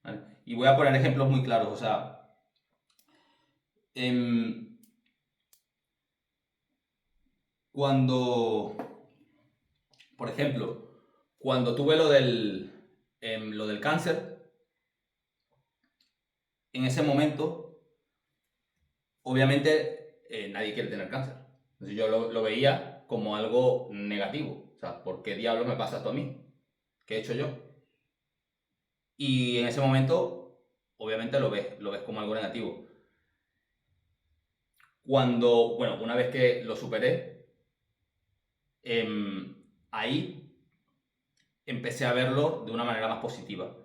¿Vale? Y voy a poner ejemplos muy claros. O sea, em, cuando, por ejemplo, cuando tuve lo del cáncer, en ese momento, obviamente, nadie quiere tener cáncer. Entonces yo lo veía como algo negativo. O sea, ¿por qué diablos me pasa esto a mí? ¿Qué he hecho yo? Y en ese momento, obviamente lo ves como algo negativo. Cuando, bueno, una vez que lo superé, ahí empecé a verlo de una manera más positiva.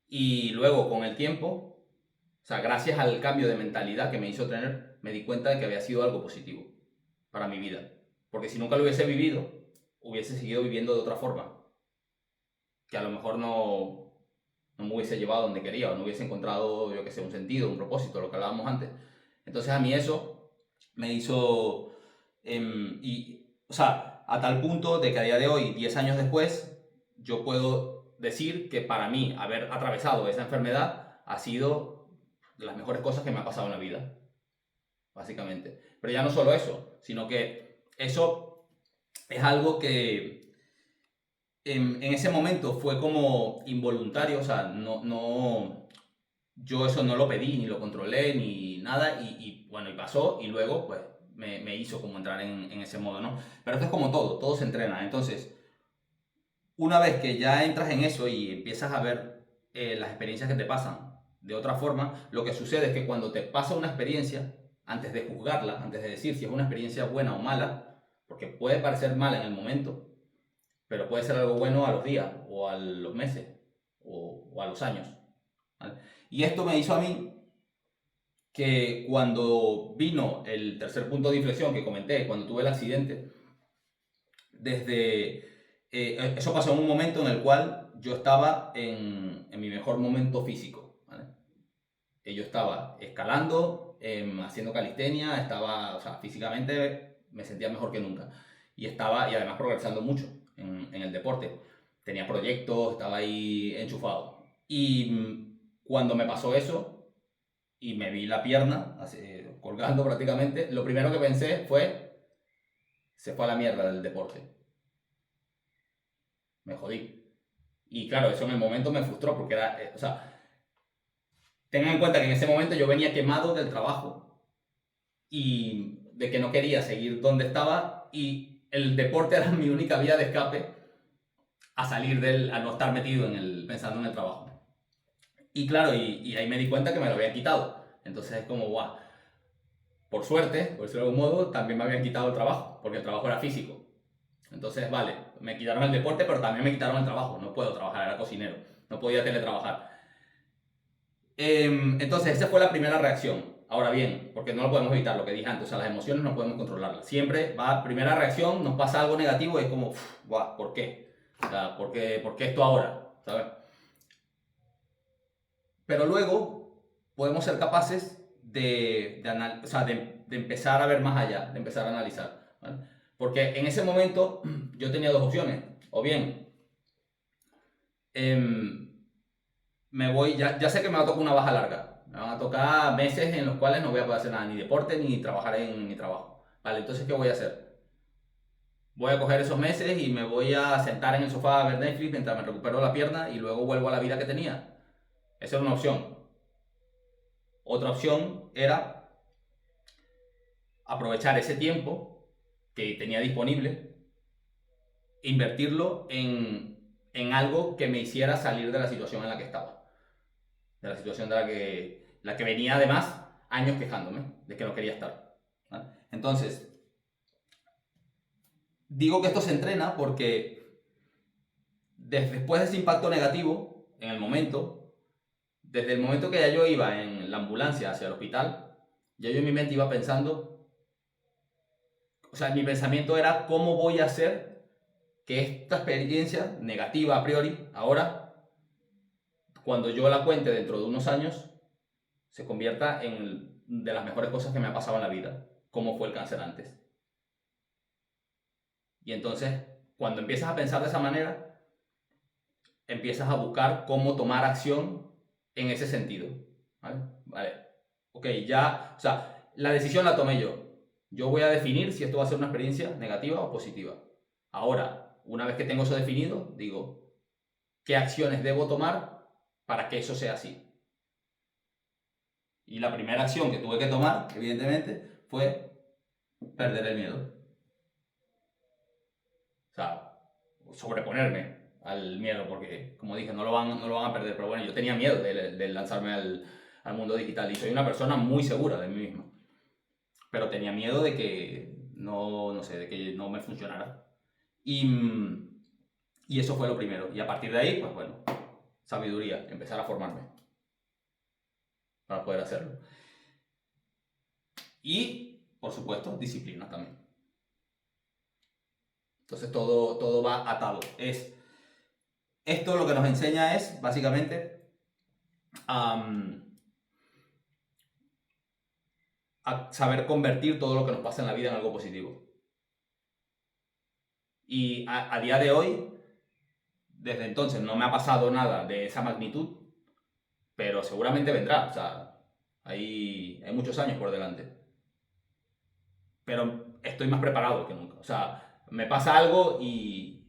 Y luego, con el tiempo, o sea, gracias al cambio de mentalidad que me hizo tener, me di cuenta de que había sido algo positivo para mi vida. Porque si nunca lo hubiese vivido, hubiese seguido viviendo de otra forma. Que a lo mejor no me hubiese llevado donde quería o no hubiese encontrado, yo que sé, un sentido, un propósito, lo que hablábamos antes. Entonces a mí eso me hizo, o sea, a tal punto de que a día de hoy, 10 años después, yo puedo decir que para mí haber atravesado esa enfermedad ha sido de las mejores cosas que me ha pasado en la vida, básicamente. Pero ya no solo eso, sino que eso es algo que en ese momento fue como involuntario, o sea, yo eso no lo pedí, ni lo controlé, ni nada, y bueno, y pasó, y luego pues me hizo como entrar en ese modo, ¿no? Pero esto es como todo se entrena. Entonces, una vez que ya entras en eso y empiezas a ver las experiencias que te pasan de otra forma, lo que sucede es que cuando te pasa una experiencia, antes de juzgarla, antes de decir si es una experiencia buena o mala, porque puede parecer mala en el momento, pero puede ser algo bueno a los días, o a los meses, o a los años. ¿Vale? Y esto me hizo a mí que cuando vino el tercer punto de inflexión que comenté, cuando tuve el accidente, eso pasó en un momento en el cual yo estaba en mi mejor momento físico. ¿Vale? Yo estaba escalando, haciendo calistenia, o sea, físicamente me sentía mejor que nunca. Y además progresando mucho en el deporte. Tenía proyectos, estaba ahí enchufado. Y cuando me pasó eso y me vi la pierna así, colgando prácticamente, lo primero que pensé fue, se fue a la mierda del deporte. Me jodí. Y claro, eso en el momento me frustró porque era, o sea, tengan en cuenta que en ese momento yo venía quemado del trabajo y de que no quería seguir donde estaba y el deporte era mi única vía de escape a no estar metido pensando en el trabajo. Y claro, y ahí me di cuenta que me lo habían quitado. Entonces es como, guau. Por suerte, por decirlo de algún modo, también me habían quitado el trabajo, porque el trabajo era físico. Entonces, vale, me quitaron el deporte, pero también me quitaron el trabajo. No puedo trabajar, era cocinero. No podía teletrabajar. Entonces, esa fue la primera reacción. Ahora bien, porque no lo podemos evitar, lo que dije antes, o sea, las emociones no podemos controlarlas. Siempre va, primera reacción, nos pasa algo negativo y es como, guau, ¿por qué? O sea, ¿por qué esto ahora? ¿Sabes? Pero luego podemos ser capaces o sea, de empezar a ver más allá, de empezar a analizar. ¿Vale? Porque en ese momento yo tenía dos opciones. O bien, em, ya sé que me va a tocar una baja larga. Me van a tocar meses en los cuales no voy a poder hacer nada, ni deporte, ni trabajar en mi trabajo. Vale, entonces, ¿qué voy a hacer? Voy a coger esos meses y me voy a sentar en el sofá a ver Netflix mientras me recupero la pierna y luego vuelvo a la vida que tenía. Esa era una opción. Otra opción era aprovechar ese tiempo que tenía disponible e invertirlo en algo que me hiciera salir de la situación en la que estaba. De la situación de la que venía además años quejándome de que no quería estar. ¿Vale? Entonces, digo que esto se entrena porque después de ese impacto negativo, desde el momento que ya yo iba en la ambulancia hacia el hospital, ya yo en mi mente iba pensando, o sea, mi pensamiento era cómo voy a hacer que esta experiencia negativa a priori, ahora, cuando yo la cuente dentro de unos años, se convierta de las mejores cosas que me ha pasado en la vida, cómo fue el cáncer antes. Y entonces, cuando empiezas a pensar de esa manera, empiezas a buscar cómo tomar acción en ese sentido. ¿Vale? Vale. Ok, ya, o sea, la decisión la tomé yo. Yo voy a definir si esto va a ser una experiencia negativa o positiva. Ahora, una vez que tengo eso definido, digo, ¿qué acciones debo tomar para que eso sea así? Y la primera acción que tuve que tomar, evidentemente, fue perder el miedo. O sea, sobreponerme al miedo, porque, como dije, no lo van a perder. Pero bueno, yo tenía miedo de lanzarme al mundo digital y soy una persona muy segura de mí mismo. Pero tenía miedo de que no sé, de que no me funcionara. Y eso fue lo primero. Y a partir de ahí, pues bueno, sabiduría, empezar a formarme para poder hacerlo. Y, por supuesto, disciplina también. Entonces todo va atado. Esto lo que nos enseña es, básicamente, a saber convertir todo lo que nos pasa en la vida en algo positivo. Y a día de hoy, desde entonces, no me ha pasado nada de esa magnitud, pero seguramente vendrá. O sea, hay muchos años por delante. Pero estoy más preparado que nunca. O sea, me pasa algo y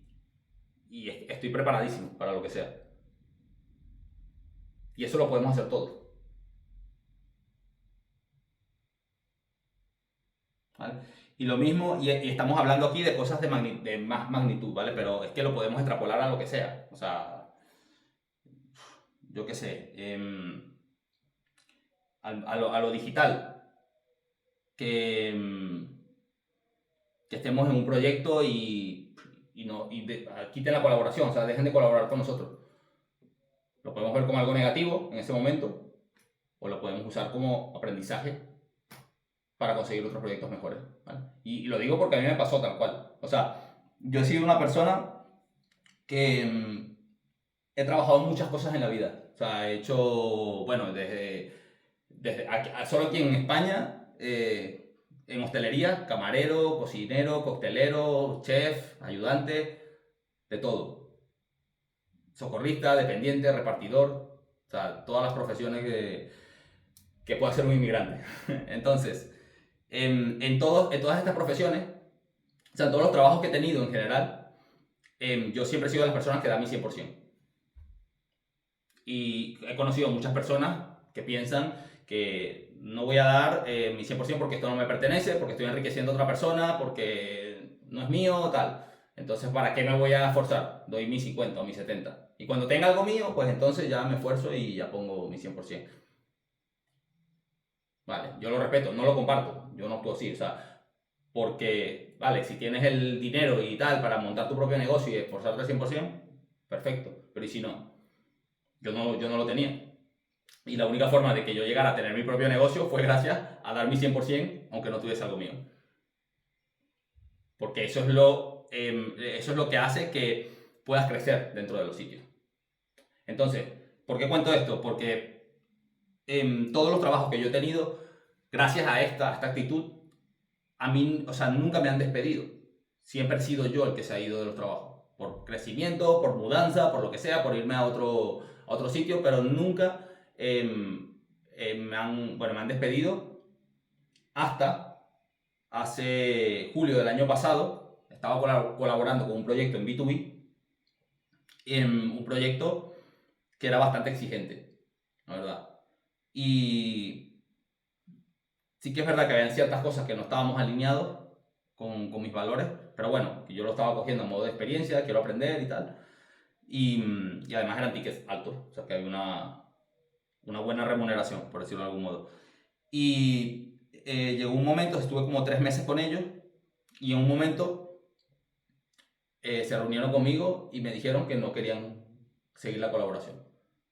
estoy preparadísimo para lo que sea. Y eso lo podemos hacer todos. ¿Vale? Y lo mismo, y estamos hablando aquí de cosas de más magnitud, ¿vale? Pero es que lo podemos extrapolar a lo que sea. O sea, yo qué sé, a lo digital. Que, que estemos en un proyecto y quiten la colaboración, o sea, dejen de colaborar con nosotros. Lo podemos ver como algo negativo en ese momento, o lo podemos usar como aprendizaje para conseguir otros proyectos mejores. ¿Vale? Y lo digo porque a mí me pasó tal cual. O sea, yo he sido una persona que he trabajado muchas cosas en la vida. O sea, he hecho, bueno, desde solo aquí en España, en hostelería, camarero, cocinero, coctelero, chef, ayudante, de todo. Socorrista, dependiente, repartidor, o sea, todas las profesiones que pueda ser un inmigrante. Entonces, en todas estas profesiones, o sea, en todos los trabajos que he tenido en general, yo siempre he sido de las personas que dan mi 100%. Y he conocido muchas personas que piensan que no voy a dar mi 100% porque esto no me pertenece, porque estoy enriqueciendo a otra persona, porque no es mío, tal. Entonces, ¿para qué me voy a esforzar? Doy mi 50 o mi 70. Y cuando tenga algo mío, pues entonces ya me esfuerzo y ya pongo mi 100%. Vale, yo lo respeto, no lo comparto, yo no actúo así, o sea, porque, vale, si tienes el dinero y tal para montar tu propio negocio y esforzarte al 100%, perfecto, pero ¿y si no? Yo no lo tenía. Y la única forma de que yo llegara a tener mi propio negocio fue gracias a dar mi 100%, aunque no tuviese algo mío. Porque eso es lo que hace que puedas crecer dentro de los sitios. Entonces, ¿por qué cuento esto? Porque en todos los trabajos que yo he tenido, gracias a esta actitud, a mí, o sea, nunca me han despedido. Siempre he sido yo el que se ha ido de los trabajos. Por crecimiento, por mudanza, por lo que sea, por irme a otro sitio, pero nunca bueno, me han despedido hasta hace julio del año pasado. Estaba colaborando con un proyecto en B2B, un proyecto que era bastante exigente, la verdad. Y sí que es verdad que habían ciertas cosas que no estábamos alineados con mis valores, pero bueno, que yo lo estaba cogiendo a modo de experiencia, quiero aprender y tal. Y además eran tickets altos, o sea que había una buena remuneración, por decirlo de algún modo. Y llegó un momento, estuve como 3 meses con ellos, y en un momento se reunieron conmigo y me dijeron que no querían seguir la colaboración,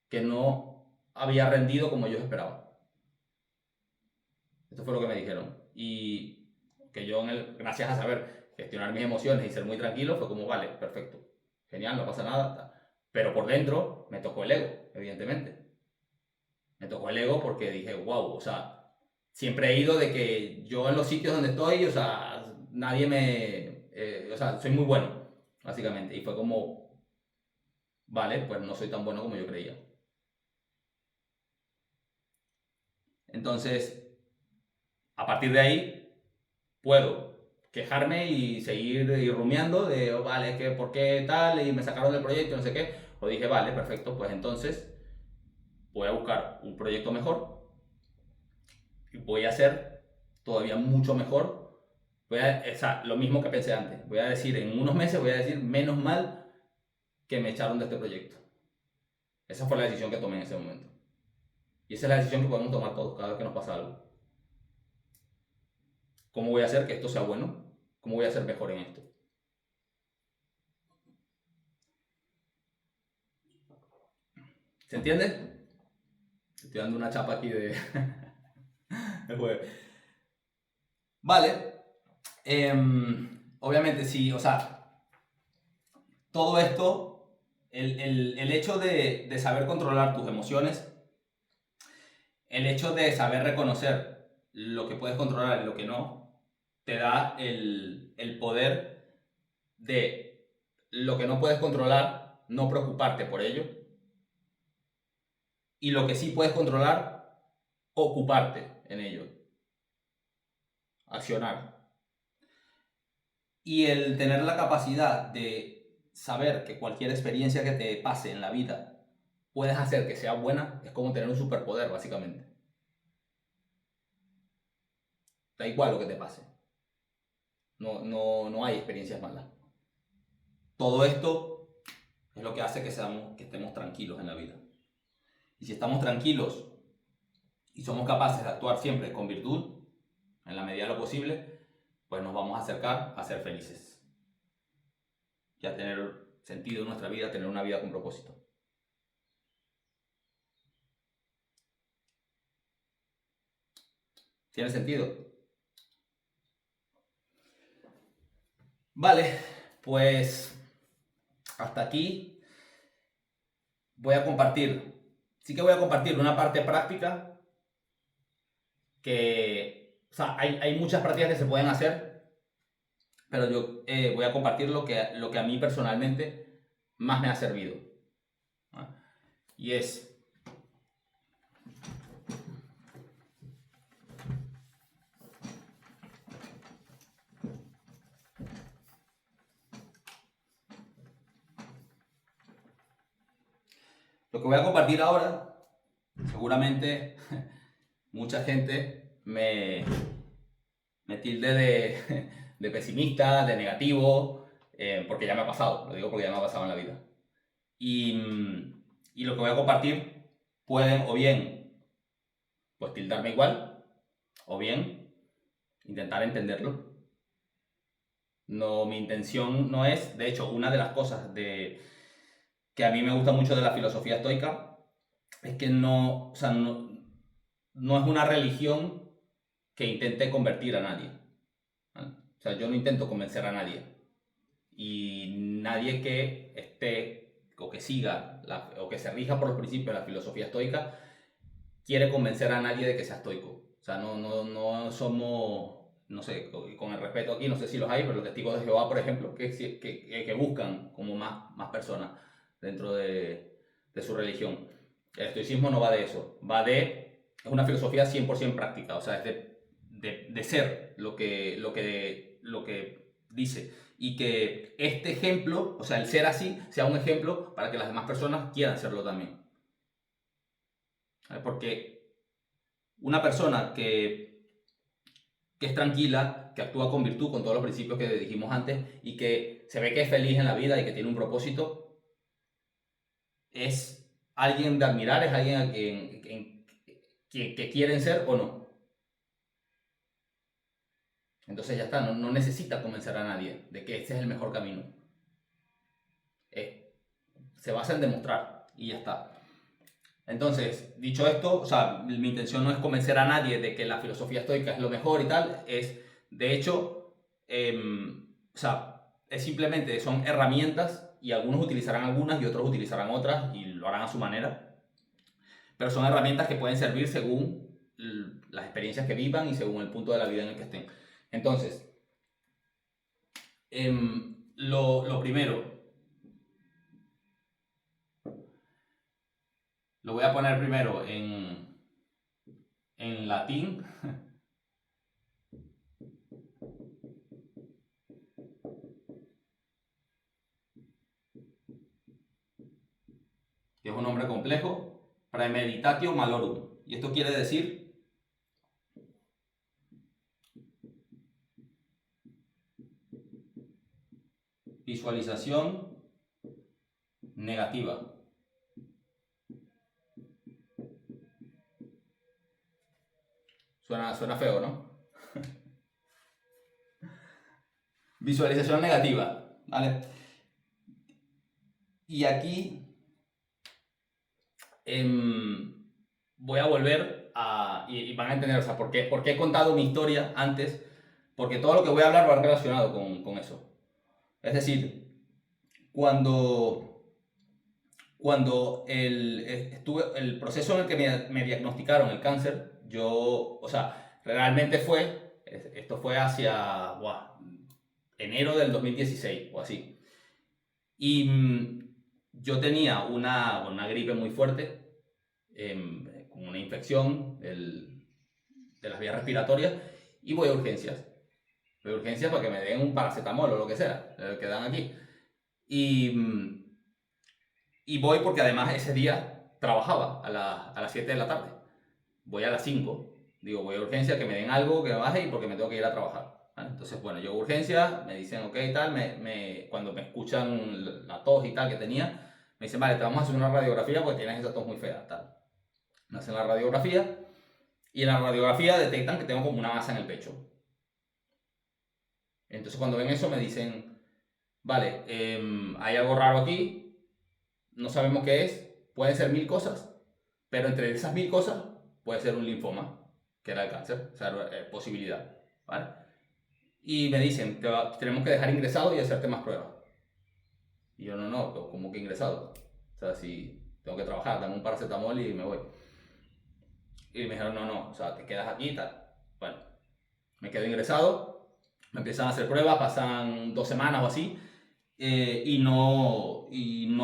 que no había rendido como ellos esperaban. Esto fue lo que me dijeron. Y que yo, gracias a saber gestionar mis emociones y ser muy tranquilo, fue como, vale, perfecto, genial, no pasa nada. Pero por dentro me tocó el ego, evidentemente. Me tocó el ego porque dije, wow, o sea, siempre he ido de que yo en los sitios donde estoy, o sea, nadie me... o sea, soy muy bueno, básicamente. Y fue como, vale, pues no soy tan bueno como yo creía. Entonces, a partir de ahí, puedo quejarme y seguir y rumiando de, oh, vale, es que por qué tal, y me sacaron del proyecto, no sé qué. O dije, vale, perfecto, pues entonces voy a buscar un proyecto mejor y voy a hacer todavía mucho mejor. O sea, lo mismo que pensé antes. Voy a decir, en unos meses voy a decir, menos mal que me echaron de este proyecto. Esa fue la decisión que tomé en ese momento. Y esa es la decisión que podemos tomar todos cada vez que nos pasa algo. ¿Cómo voy a hacer que esto sea bueno? ¿Cómo voy a ser mejor en esto? ¿Se entiende? Estoy dando una chapa aquí de, de jueves. Vale. Obviamente sí, o sea, todo esto, el hecho de saber controlar tus emociones, el hecho de saber reconocer lo que puedes controlar y lo que no, te da el poder de lo que no puedes controlar, no preocuparte por ello, y lo que sí puedes controlar, ocuparte en ello, accionar. Y el tener la capacidad de saber que cualquier experiencia que te pase en la vida puedes hacer que sea buena, es como tener un superpoder, básicamente. Da igual lo que te pase. No hay experiencias malas. Todo esto es lo que hace que estemos tranquilos en la vida. Y si estamos tranquilos y somos capaces de actuar siempre con virtud, en la medida de lo posible, pues nos vamos a acercar a ser felices. Y a tener sentido en nuestra vida, a tener una vida con propósito. ¿Tiene sentido? Vale, pues hasta aquí voy a compartir. Sí que voy a compartir una parte práctica que, o sea, hay muchas prácticas que se pueden hacer, pero yo voy a compartir lo que a mí personalmente más me ha servido. ¿No? Y es, lo que voy a compartir ahora, seguramente mucha gente me tilde de pesimista, de negativo, porque ya me ha pasado, lo digo porque ya me ha pasado en la vida. Y lo que voy a compartir pueden o bien pues tildarme igual, o bien intentar entenderlo. No, mi intención no es, de hecho, una de las cosas que a mí me gusta mucho de la filosofía estoica es que no, o sea, no es una religión que intente convertir a nadie. ¿Vale? O sea, yo no intento convencer a nadie. Y nadie que esté o que siga o que se rija por los principios de la filosofía estoica quiere convencer a nadie de que sea estoico. O sea, no somos, no sé, con el respeto aquí, no sé si los hay, pero los testigos de Jehová, por ejemplo, que buscan como más personas dentro de su religión. El estoicismo no va de eso, es una filosofía 100% práctica, o sea, es de ser lo que dice. Y que este ejemplo, o sea, el ser así, sea un ejemplo para que las demás personas quieran serlo también. Porque una persona que es tranquila, que actúa con virtud, con todos los principios que dijimos antes, y que se ve que es feliz en la vida y que tiene un propósito, es alguien de admirar, es alguien que quieren ser o no. Entonces ya está, no necesita convencer a nadie de que ese es el mejor camino. Se basa en demostrar y ya está. Entonces, dicho esto, o sea, mi intención no es convencer a nadie de que la filosofía estoica es lo mejor y tal, de hecho, o sea, es simplemente, son herramientas y algunos utilizarán algunas y otros utilizarán otras y lo harán a su manera, pero son herramientas que pueden servir según las experiencias que vivan y según el punto de la vida en el que estén. Entonces, lo primero, lo voy a poner primero en latín. Que es un nombre complejo, Praemeditatio Malorum. Y esto quiere decir visualización negativa. Suena feo, ¿no? Visualización negativa, ¿vale? Y aquí voy a volver a... Y van a entender, o sea, ¿por qué he contado mi historia antes? Porque todo lo que voy a hablar va relacionado con eso. Es decir, cuando estuve el proceso en el que me diagnosticaron el cáncer, yo, o sea, realmente esto fue hacia enero del 2016 o así. Y yo tenía una gripe muy fuerte, con una infección de las vías respiratorias, y voy a urgencias. Voy a urgencias para que me den un paracetamol o lo que sea, el que dan aquí. Y voy porque además ese día trabajaba a las 7 de la tarde. Voy a las 5. Digo, voy a urgencia, que me den algo, que me baje y porque me tengo que ir a trabajar. ¿Vale? Entonces, bueno, yo a urgencia, me dicen, ok, tal, cuando me escuchan la tos y tal que tenía, me dicen, vale, te vamos a hacer una radiografía porque tienes esa tos muy fea, tal. Me hacen la radiografía y en la radiografía detectan que tengo como una masa en el pecho. Entonces, cuando ven eso, me dicen, vale, hay algo raro aquí, no sabemos qué es, pueden ser 1000 cosas, pero entre esas 1000 cosas puede ser un linfoma, que era el cáncer, o sea, posibilidad, ¿vale? Y me dicen, tenemos que dejar ingresado y hacerte más pruebas. Y yo, no, ¿cómo que ingresado? O sea, si tengo que trabajar, dame un paracetamol y me voy. Y me dijeron, no, o sea, te quedas aquí y tal. Bueno, me quedo ingresado, me empiezan a hacer pruebas, pasan 2 semanas o así, y no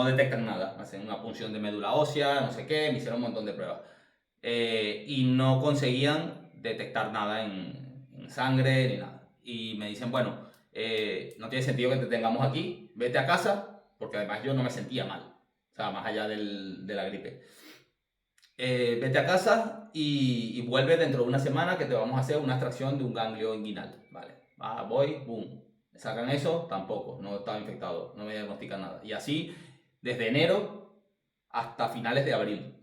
detectan nada. Hacen una punción de médula ósea, no sé qué, me hicieron un montón de pruebas. Y no conseguían detectar nada en sangre ni nada. Y me dicen, bueno, no tiene sentido que te tengamos aquí, vete a casa, porque además yo no me sentía mal, o sea, más allá de la gripe. Vete a casa y vuelve dentro de una semana que te vamos a hacer una extracción de un ganglio inguinal. Vale, voy, boom. Me sacan eso, tampoco, no estaba infectado, no me diagnostican nada. Y así desde enero hasta finales de abril.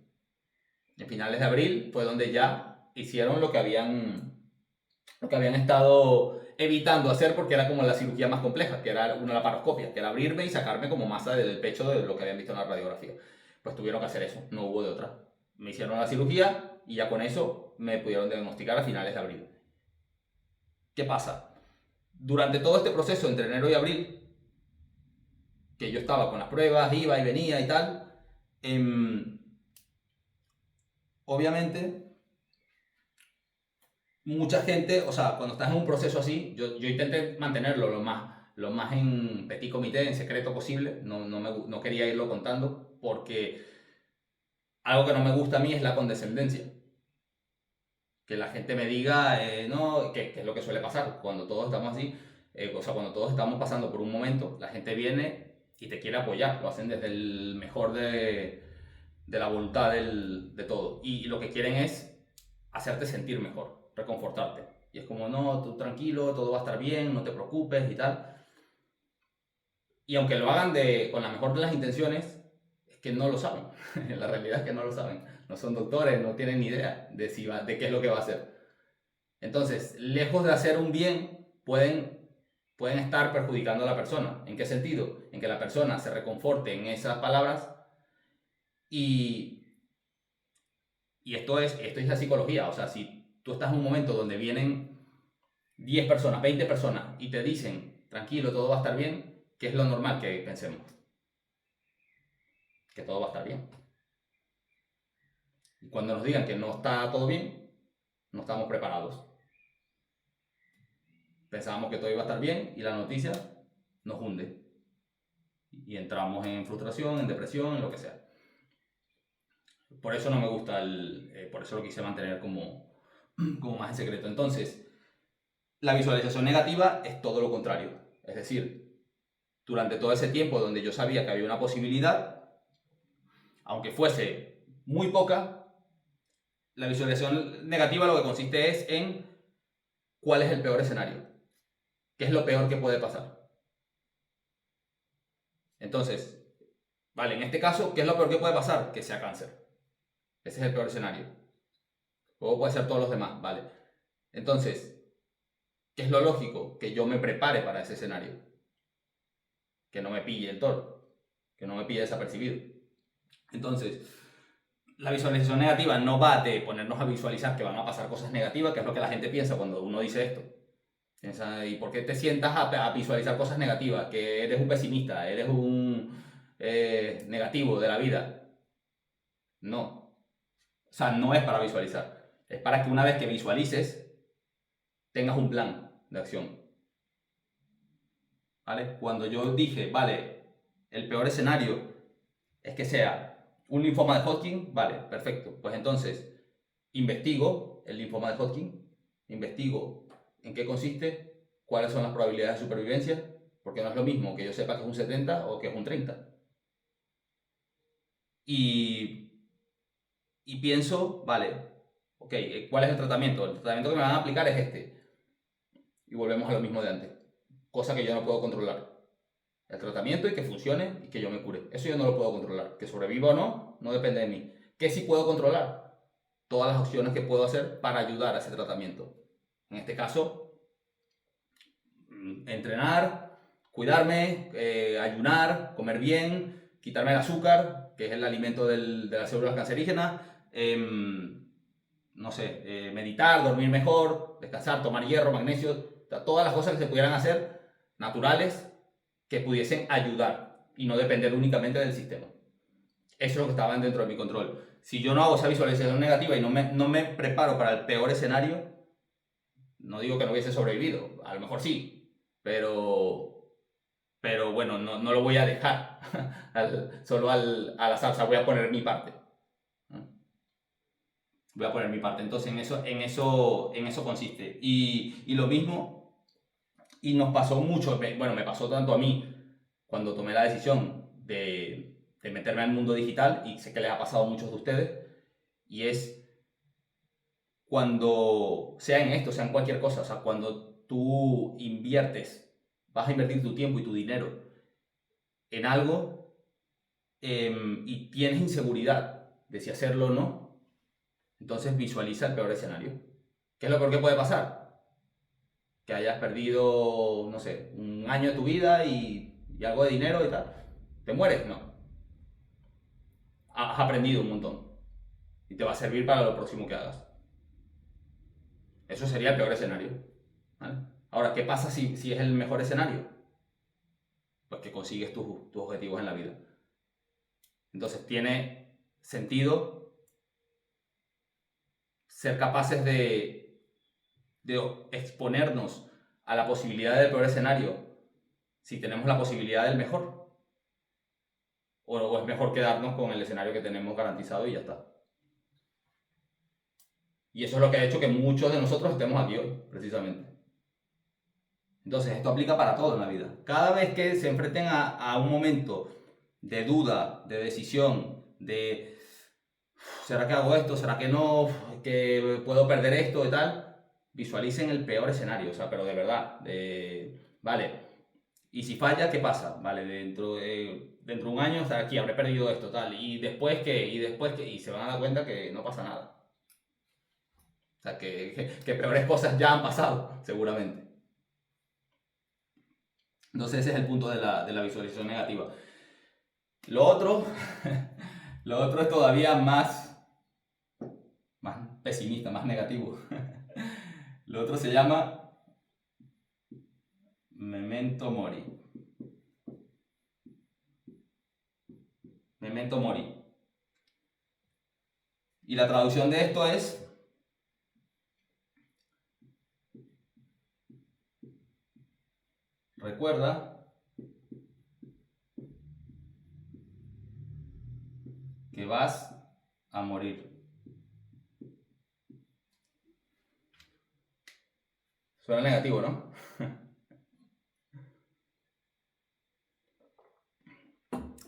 En finales de abril fue donde ya hicieron lo que habían estado evitando hacer porque era como la cirugía más compleja, que era una laparoscopia, que era abrirme y sacarme como masa del pecho de lo que habían visto en la radiografía. Pues tuvieron que hacer eso, no hubo de otra. Me hicieron la cirugía y ya con eso me pudieron diagnosticar a finales de abril. ¿Qué pasa? Durante todo este proceso entre enero y abril, que yo estaba con las pruebas, iba y venía y tal, obviamente mucha gente, o sea, cuando estás en un proceso así, yo intenté mantenerlo lo más en petit comité, en secreto posible, no quería irlo contando, porque algo que no me gusta a mí es la condescendencia. Que la gente me diga, no, que es lo que suele pasar cuando todos estamos así, o sea, cuando todos estamos pasando por un momento, la gente viene y te quiere apoyar, lo hacen desde el mejor de la voluntad de todo. Y lo que quieren es hacerte sentir mejor, reconfortarte. Y es como, no, tú tranquilo, todo va a estar bien, no te preocupes y tal. Y aunque lo hagan con la mejor de las intenciones, es que no lo saben. La realidad es que no lo saben. No son doctores, no tienen ni idea de qué es lo que va a hacer. Entonces, lejos de hacer un bien, pueden estar perjudicando a la persona. ¿En qué sentido? En que la persona se reconforte en esas palabras y, y esto es la psicología. O sea, si tú estás en un momento donde vienen 10 personas, 20 personas y te dicen, tranquilo, todo va a estar bien, ¿qué es lo normal que pensemos? Que todo va a estar bien. Y cuando nos digan que no está todo bien, no estamos preparados. Pensábamos que todo iba a estar bien y la noticia nos hunde. Y entramos en frustración, en depresión, en lo que sea. Por eso no me gusta por eso lo quise mantener como más en secreto. Entonces, la visualización negativa es todo lo contrario. Es decir, durante todo ese tiempo donde yo sabía que había una posibilidad, aunque fuese muy poca, la visualización negativa lo que consiste es en cuál es el peor escenario. ¿Qué es lo peor que puede pasar? Entonces, vale, en este caso, ¿qué es lo peor que puede pasar? Que sea cáncer. Ese es el peor escenario. Luego puede ser todos los demás, vale. Entonces, ¿qué es lo lógico? Que yo me prepare para ese escenario. Que no me pille el toro. Que no me pille desapercibido. Entonces, la visualización negativa no va de ponernos a visualizar que van a pasar cosas negativas, que es lo que la gente piensa cuando uno dice esto. Piensa, ¿y por qué te sientas a visualizar cosas negativas? Que eres un pesimista, eres un negativo de la vida. No. O sea, no es para visualizar. Es para que una vez que visualices, tengas un plan de acción. ¿Vale? Cuando yo dije, vale, el peor escenario es que sea un linfoma de Hodgkin, vale, perfecto. Pues entonces, investigo el linfoma de Hodgkin, investigo en qué consiste, cuáles son las probabilidades de supervivencia, porque no es lo mismo que yo sepa que es un 70 o que es un 30. Y pienso, vale, ok, ¿cuál es el tratamiento? El tratamiento que me van a aplicar es este. Y volvemos a lo mismo de antes. Cosa que yo no puedo controlar. El tratamiento y que funcione y que yo me cure. Eso yo no lo puedo controlar. Que sobreviva o no, no depende de mí. ¿Qué sí puedo controlar? Todas las opciones que puedo hacer para ayudar a ese tratamiento. En este caso, entrenar, cuidarme, ayunar, comer bien, quitarme el azúcar, que es el alimento de las células cancerígenas, no sé, meditar, dormir mejor, descansar, tomar hierro, magnesio, todas las cosas que se pudieran hacer naturales que pudiesen ayudar y no depender únicamente del sistema. Eso es lo que estaba dentro de mi control. Si yo no hago esa visualización negativa y no me preparo para el peor escenario, no digo que no hubiese sobrevivido, a lo mejor sí, pero bueno, no lo voy a dejar solo al azar, o sea, voy a poner mi parte. Voy a poner mi parte. Entonces, en eso consiste. Y lo mismo, y nos pasó mucho, bueno, me pasó tanto a mí cuando tomé la decisión de meterme al mundo digital, y sé que les ha pasado a muchos de ustedes, y es cuando, sea en esto, sea en cualquier cosa, o sea, cuando tú inviertes, vas a invertir tu tiempo y tu dinero en algo y tienes inseguridad de si hacerlo o no, entonces visualiza el peor escenario. ¿Qué es lo peor que puede pasar? Que hayas perdido, no sé, un año de tu vida y algo de dinero y tal. ¿Te mueres? No. Has aprendido un montón y te va a servir para lo próximo que hagas. Eso sería el peor escenario. ¿Vale? Ahora, ¿qué pasa si es el mejor escenario? Pues que consigues tus objetivos en la vida. Entonces tiene sentido ser capaces de exponernos a la posibilidad del peor escenario si tenemos la posibilidad del mejor. O es mejor quedarnos con el escenario que tenemos garantizado y ya está. Y eso es lo que ha hecho que muchos de nosotros estemos aquí hoy, precisamente. Entonces, esto aplica para todo en la vida. Cada vez que se enfrenten a un momento de duda, de decisión, de ¿será que hago esto? ¿Será que no? ¿Que puedo perder esto y tal? Visualicen el peor escenario, o sea, pero de verdad. Vale, y si falla, ¿qué pasa? Vale, dentro de un año, o sea, aquí habré perdido esto, tal. ¿Y después qué? ¿Y después qué? Y se van a dar cuenta que no pasa nada. O sea, que peores cosas ya han pasado, seguramente. Entonces ese es el punto de la visualización negativa. Lo otro, lo otro es todavía más pesimista, más negativo. Lo otro se llama Memento Mori. Memento Mori. Y la traducción de esto es recuerda que vas a morir. Suena negativo, ¿no?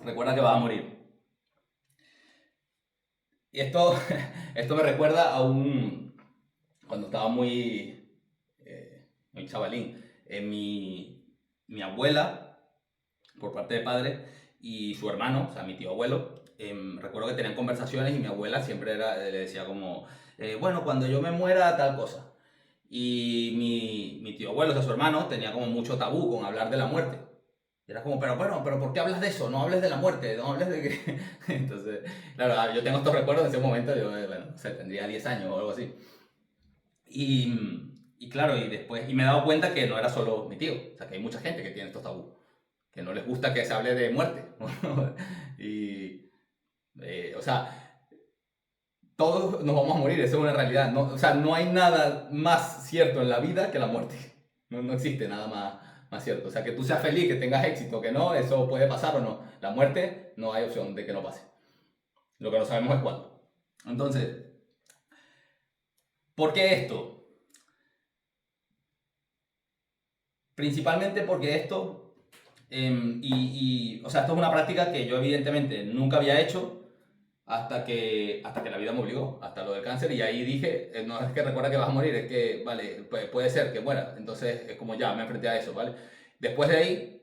Recuerda que vas a morir. Y esto me recuerda a cuando estaba muy chavalín. Mi abuela, por parte de padre, y su hermano, o sea, mi tío abuelo, recuerdo que tenían conversaciones y mi abuela siempre le decía como, bueno, cuando yo me muera, tal cosa. Y mi tío abuelo, o sea, su hermano, tenía como mucho tabú con hablar de la muerte. Y era como, pero bueno, pero ¿por qué hablas de eso? No hables de la muerte, no hables de que... Entonces, claro, yo tengo estos recuerdos de ese momento, yo, bueno, o sea, tendría 10 años o algo así. Y claro, y después, y me he dado cuenta que no era solo mi tío, o sea, que hay mucha gente que tiene estos tabús, que no les gusta que se hable de muerte. Y, o sea, todos nos vamos a morir, eso es una realidad. No, o sea, no hay nada más cierto en la vida que la muerte. No existe nada más cierto. O sea, que tú seas feliz, que tengas éxito, que no, eso puede pasar o no. La muerte no hay opción de que no pase. Lo que no sabemos es cuándo. Entonces, ¿por qué esto? Principalmente porque esto, o sea, esto es una práctica que yo evidentemente nunca había hecho hasta que la vida me obligó, hasta lo del cáncer, y ahí dije, no es que recuerda que vas a morir, es que, vale, puede ser que muera, entonces es como ya, me enfrenté a eso, ¿vale? Después de ahí,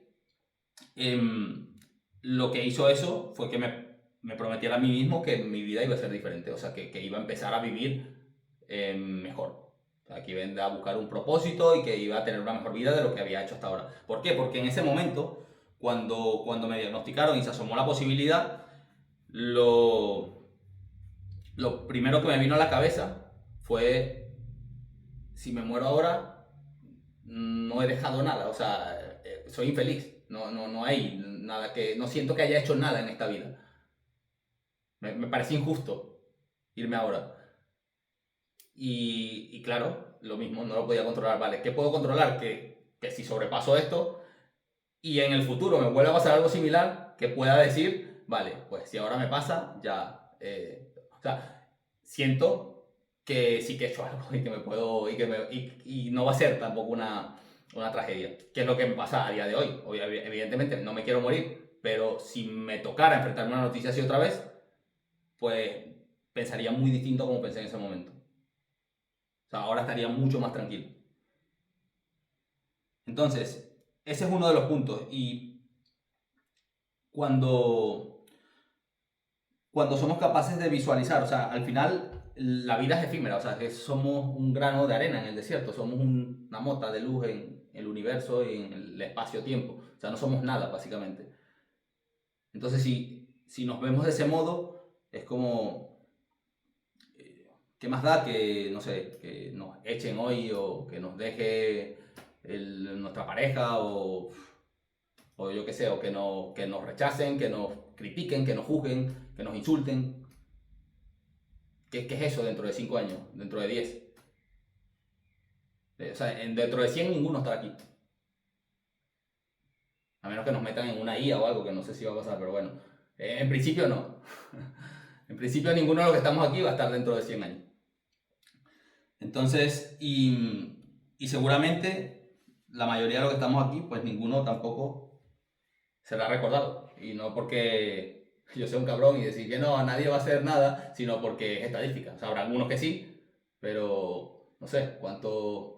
lo que hizo eso fue que me prometiera a mí mismo que mi vida iba a ser diferente, o sea, que iba a empezar a vivir mejor. O sea, que iba a buscar un propósito y que iba a tener una mejor vida de lo que había hecho hasta ahora. ¿Por qué? Porque en ese momento, cuando me diagnosticaron y se asomó la posibilidad, lo, lo primero que me vino a la cabeza fue, si me muero ahora, no he dejado nada, o sea, soy infeliz, no hay nada no siento que haya hecho nada en esta vida. Me parece injusto irme ahora. Y claro, lo mismo, no lo podía controlar, ¿vale? ¿Qué puedo controlar? Que si sobrepaso esto y en el futuro me vuelve a pasar algo similar, que pueda decir, vale, pues si ahora me pasa, ya, o sea, siento que sí que he hecho algo y que me puedo, y no va a ser tampoco una tragedia, que es lo que me pasa a día de hoy. Evidentemente no me quiero morir, pero si me tocara enfrentarme a una noticia así otra vez, pues pensaría muy distinto a como pensé en ese momento. O sea, ahora estaría mucho más tranquilo. Entonces, ese es uno de los puntos. Y cuando, cuando somos capaces de visualizar, o sea, al final la vida es efímera, o sea, que somos un grano de arena en el desierto, somos una mota de luz en el universo y en el espacio-tiempo. O sea, no somos nada, básicamente. Entonces, si nos vemos de ese modo, es como, ¿qué más da que, no sé, que nos echen hoy o que nos deje nuestra pareja o yo qué sé, o que nos rechacen, que nos critiquen, que nos juzguen, que nos insulten? ¿Qué es eso dentro de 5 años? ¿Dentro de 10? O sea, dentro de 100 ninguno estará aquí. A menos que nos metan en una IA o algo, que no sé si va a pasar, pero bueno. En principio no. En principio ninguno de los que estamos aquí va a estar dentro de 100 años. Entonces, y seguramente la mayoría de los que estamos aquí, pues ninguno tampoco será recordado. Y no porque yo sea un cabrón y decir que no, nadie va a hacer nada, sino porque es estadística. O sea, habrá algunos que sí, pero no sé cuántos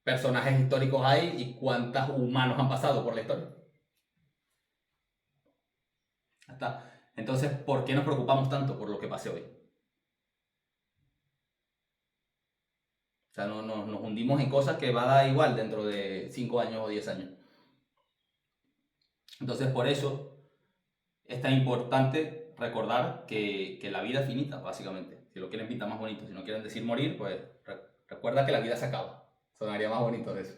personajes históricos hay y cuántos humanos han pasado por la historia. Ya está. Entonces, ¿por qué nos preocupamos tanto por lo que pase hoy? O sea, nos hundimos en cosas que va a dar igual dentro de 5 años o 10 años. Entonces, por eso es tan importante recordar que la vida es finita, básicamente. Si lo quieren pintar más bonito, si no quieren decir morir, pues recuerda que la vida se acaba. Sonaría más bonito de eso.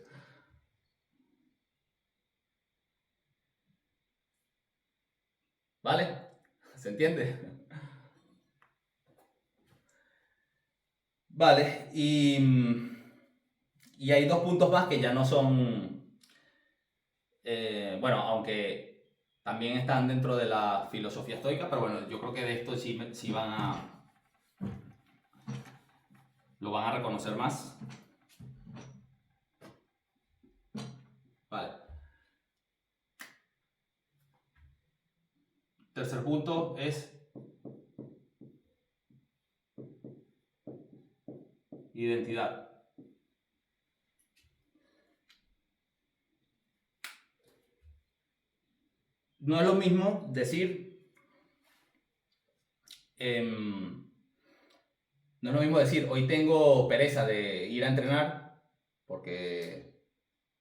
¿Vale? ¿Se entiende? Vale, y hay dos puntos más que ya no son bueno, aunque también están dentro de la filosofía estoica, pero bueno, yo creo que de esto sí, sí lo van a reconocer más. Vale. Tercer punto es identidad. No es lo mismo decir, no es lo mismo decir, hoy tengo pereza de ir a entrenar porque,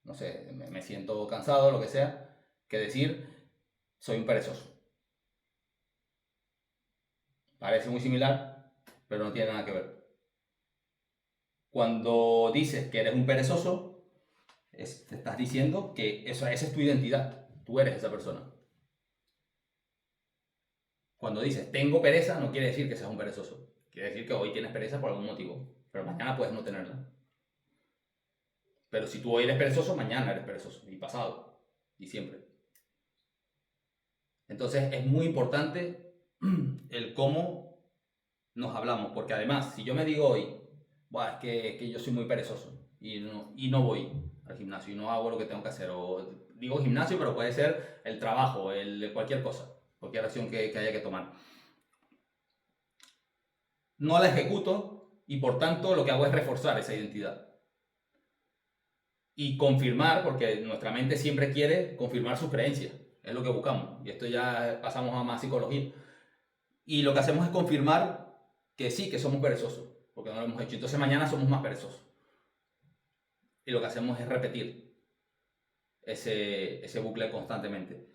no sé, me siento cansado, lo que sea, que decir, soy un perezoso. Parece muy similar, pero no tiene nada que ver. Cuando dices que eres un perezoso, te estás diciendo que esa es tu identidad. Tú eres esa persona. Cuando dices tengo pereza, no quiere decir que seas un perezoso. Quiere decir que hoy tienes pereza por algún motivo, pero mañana puedes no tenerla. Pero si tú hoy eres perezoso, mañana eres perezoso, y pasado, y siempre. Entonces es muy importante el cómo nos hablamos, porque además, si yo me digo hoy, es que yo soy muy perezoso y no voy al gimnasio y no hago lo que tengo que hacer, o digo gimnasio, pero puede ser el trabajo, cualquier cosa, cualquier acción que haya que tomar. No la ejecuto y por tanto lo que hago es reforzar esa identidad. Y confirmar, porque nuestra mente siempre quiere confirmar sus creencias, es lo que buscamos. Y esto ya pasamos a más psicología. Y lo que hacemos es confirmar que sí, que somos perezosos, porque no lo hemos hecho. Entonces mañana somos más perezosos. Y lo que hacemos es repetir ese bucle constantemente.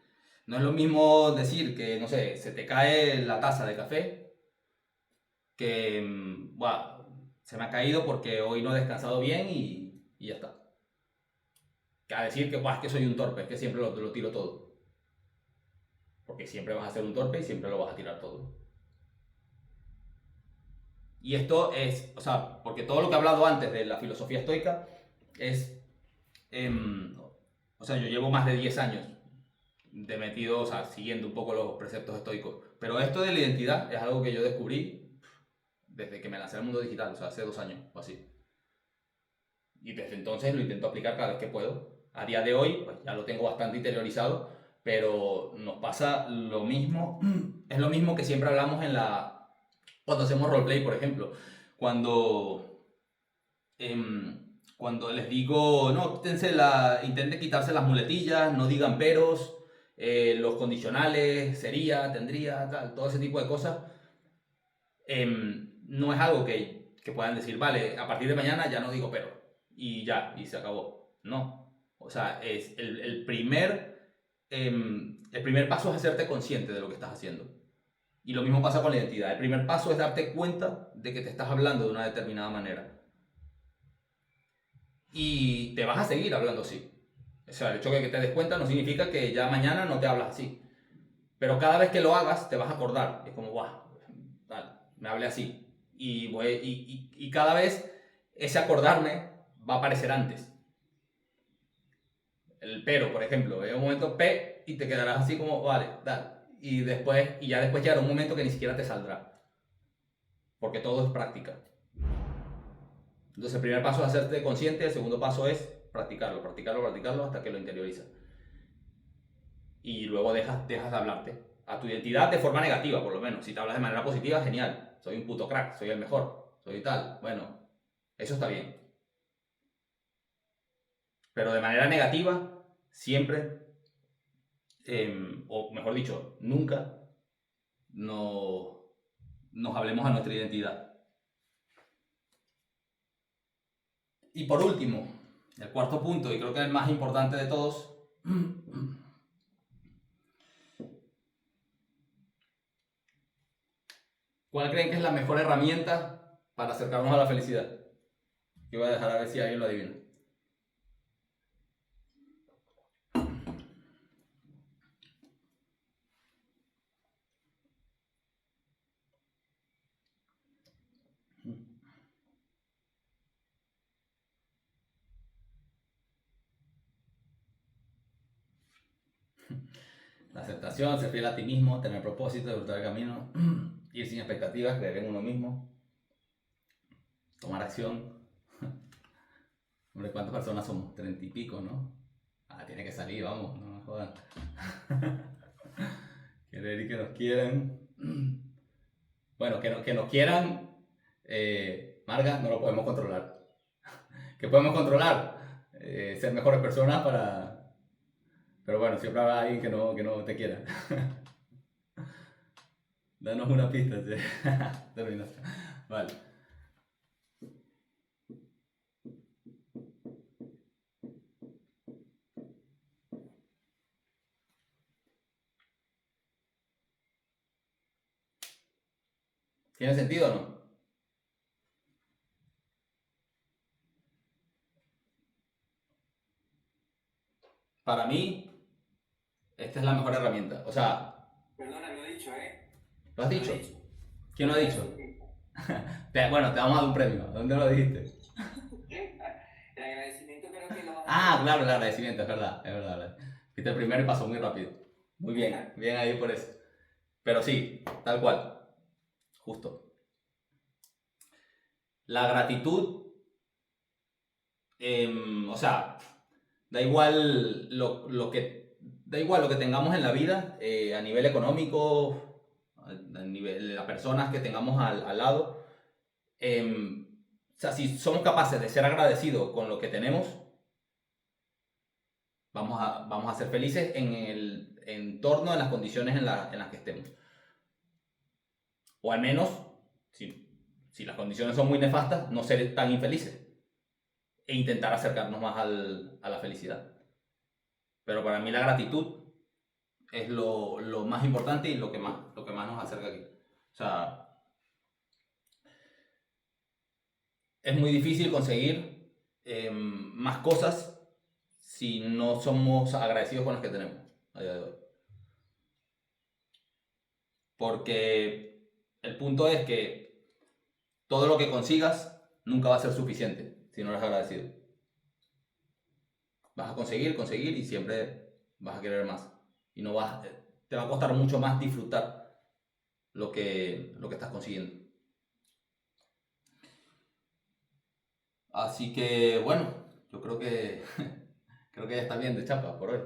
No es lo mismo decir que, no sé, se te cae la taza de café, que, se me ha caído porque hoy no he descansado bien y ya está. Que a decir que, es que soy un torpe, es que siempre lo tiro todo. Porque siempre vas a ser un torpe y siempre lo vas a tirar todo. Y esto es, o sea, porque todo lo que he hablado antes de la filosofía estoica es, o sea, yo llevo más de 10 años de metido, o sea, siguiendo un poco los preceptos estoicos. Pero esto de la identidad es algo que yo descubrí desde que me lancé al mundo digital, o sea, hace 2 años o así. Y desde entonces lo intento aplicar cada vez que puedo. A día de hoy, pues ya lo tengo bastante interiorizado, pero nos pasa lo mismo, es lo mismo que siempre hablamos cuando hacemos roleplay, por ejemplo. Cuando, cuando les digo, no, intenten quitarse las muletillas, no digan peros, los condicionales, sería, tendría, tal, todo ese tipo de cosas. No es algo que puedan decir, vale, a partir de mañana ya no digo pero, y ya, y se acabó. No. O sea, es el primer paso es hacerte consciente de lo que estás haciendo. Y lo mismo pasa con la identidad. El primer paso es darte cuenta de que te estás hablando de una determinada manera. Y te vas a seguir hablando así. O sea, el hecho de que te des cuenta no significa que ya mañana no te hablas así. Pero cada vez que lo hagas, te vas a acordar. Es como, guau, me hablé así. Y cada vez ese acordarme va a aparecer antes. El pero, por ejemplo, en un momento P y te quedarás así como, vale, tal. Y ya después llegará un momento que ni siquiera te saldrá. Porque todo es práctica. Entonces el primer paso es hacerte consciente, el segundo paso es practicarlo, practicarlo, practicarlo hasta que lo interiorizas. Y luego dejas de hablarte a tu identidad de forma negativa, por lo menos. Si te hablas de manera positiva, genial. Soy un puto crack, soy el mejor, soy tal. Bueno, eso está bien. Pero de manera negativa, siempre, o mejor dicho, nunca nos hablemos a nuestra identidad. Y por último, el cuarto punto, y creo que el más importante de todos, ¿cuál creen que es la mejor herramienta para acercarnos a la felicidad? Yo voy a dejar a ver si alguien lo adivina. La aceptación, ser fiel a ti mismo, tener propósito, disfrutar el camino, ir sin expectativas, creer en uno mismo, tomar acción. Hombre, ¿cuántas personas somos? 30 y pico, ¿no? Ah, tiene que salir, vamos, no me jodan. Querer y que nos quieran. Bueno, que nos quieran, Marga, no lo podemos controlar. ¿Qué podemos controlar? Ser mejores personas para... Pero bueno, siempre habrá alguien que no te quiera. Danos una pista, ¿sí? Termina. Vale. ¿Tiene sentido o no? Para mí, esta es la mejor herramienta. O sea, Perdona, lo he dicho, ¿eh? ¿lo has Lo he dicho? dicho. ¿Quién lo ha dicho? Bueno, te vamos a dar un premio. ¿Dónde lo dijiste? El agradecimiento creo que lo vas a Ah, hacer. claro, el agradecimiento, es verdad, es verdad. Fuiste el primero y pasó muy rápido. Muy bien, bien ahí por eso. Pero sí, tal cual, justo. La gratitud, o sea, da igual da igual lo que tengamos en la vida, a nivel económico, a nivel de las personas que tengamos al lado. O sea, si somos capaces de ser agradecidos con lo que tenemos, vamos a ser felices en el entorno, en las condiciones en las que estemos. O al menos, si las condiciones son muy nefastas, no ser tan infelices e intentar acercarnos más a la felicidad. Pero para mí la gratitud es lo más importante y lo que más nos acerca aquí. O sea, es muy difícil conseguir más cosas si no somos agradecidos con las que tenemos a día de hoy. Porque el punto es que todo lo que consigas nunca va a ser suficiente si no eres agradecido. Vas a conseguir y siempre vas a querer más. Y no vas, te va a costar mucho más disfrutar lo que estás consiguiendo. Así que bueno, yo creo que creo que ya está bien de chapa por hoy.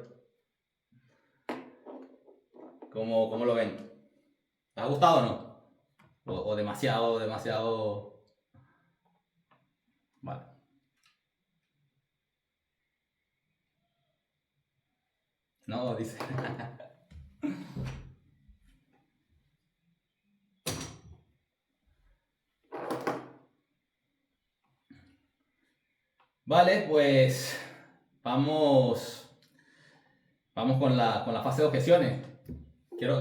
¿Cómo lo ven? ¿Te ha gustado o no? O demasiado, demasiado. Vale. No, dice. Vale, pues vamos con la fase de objeciones. Quiero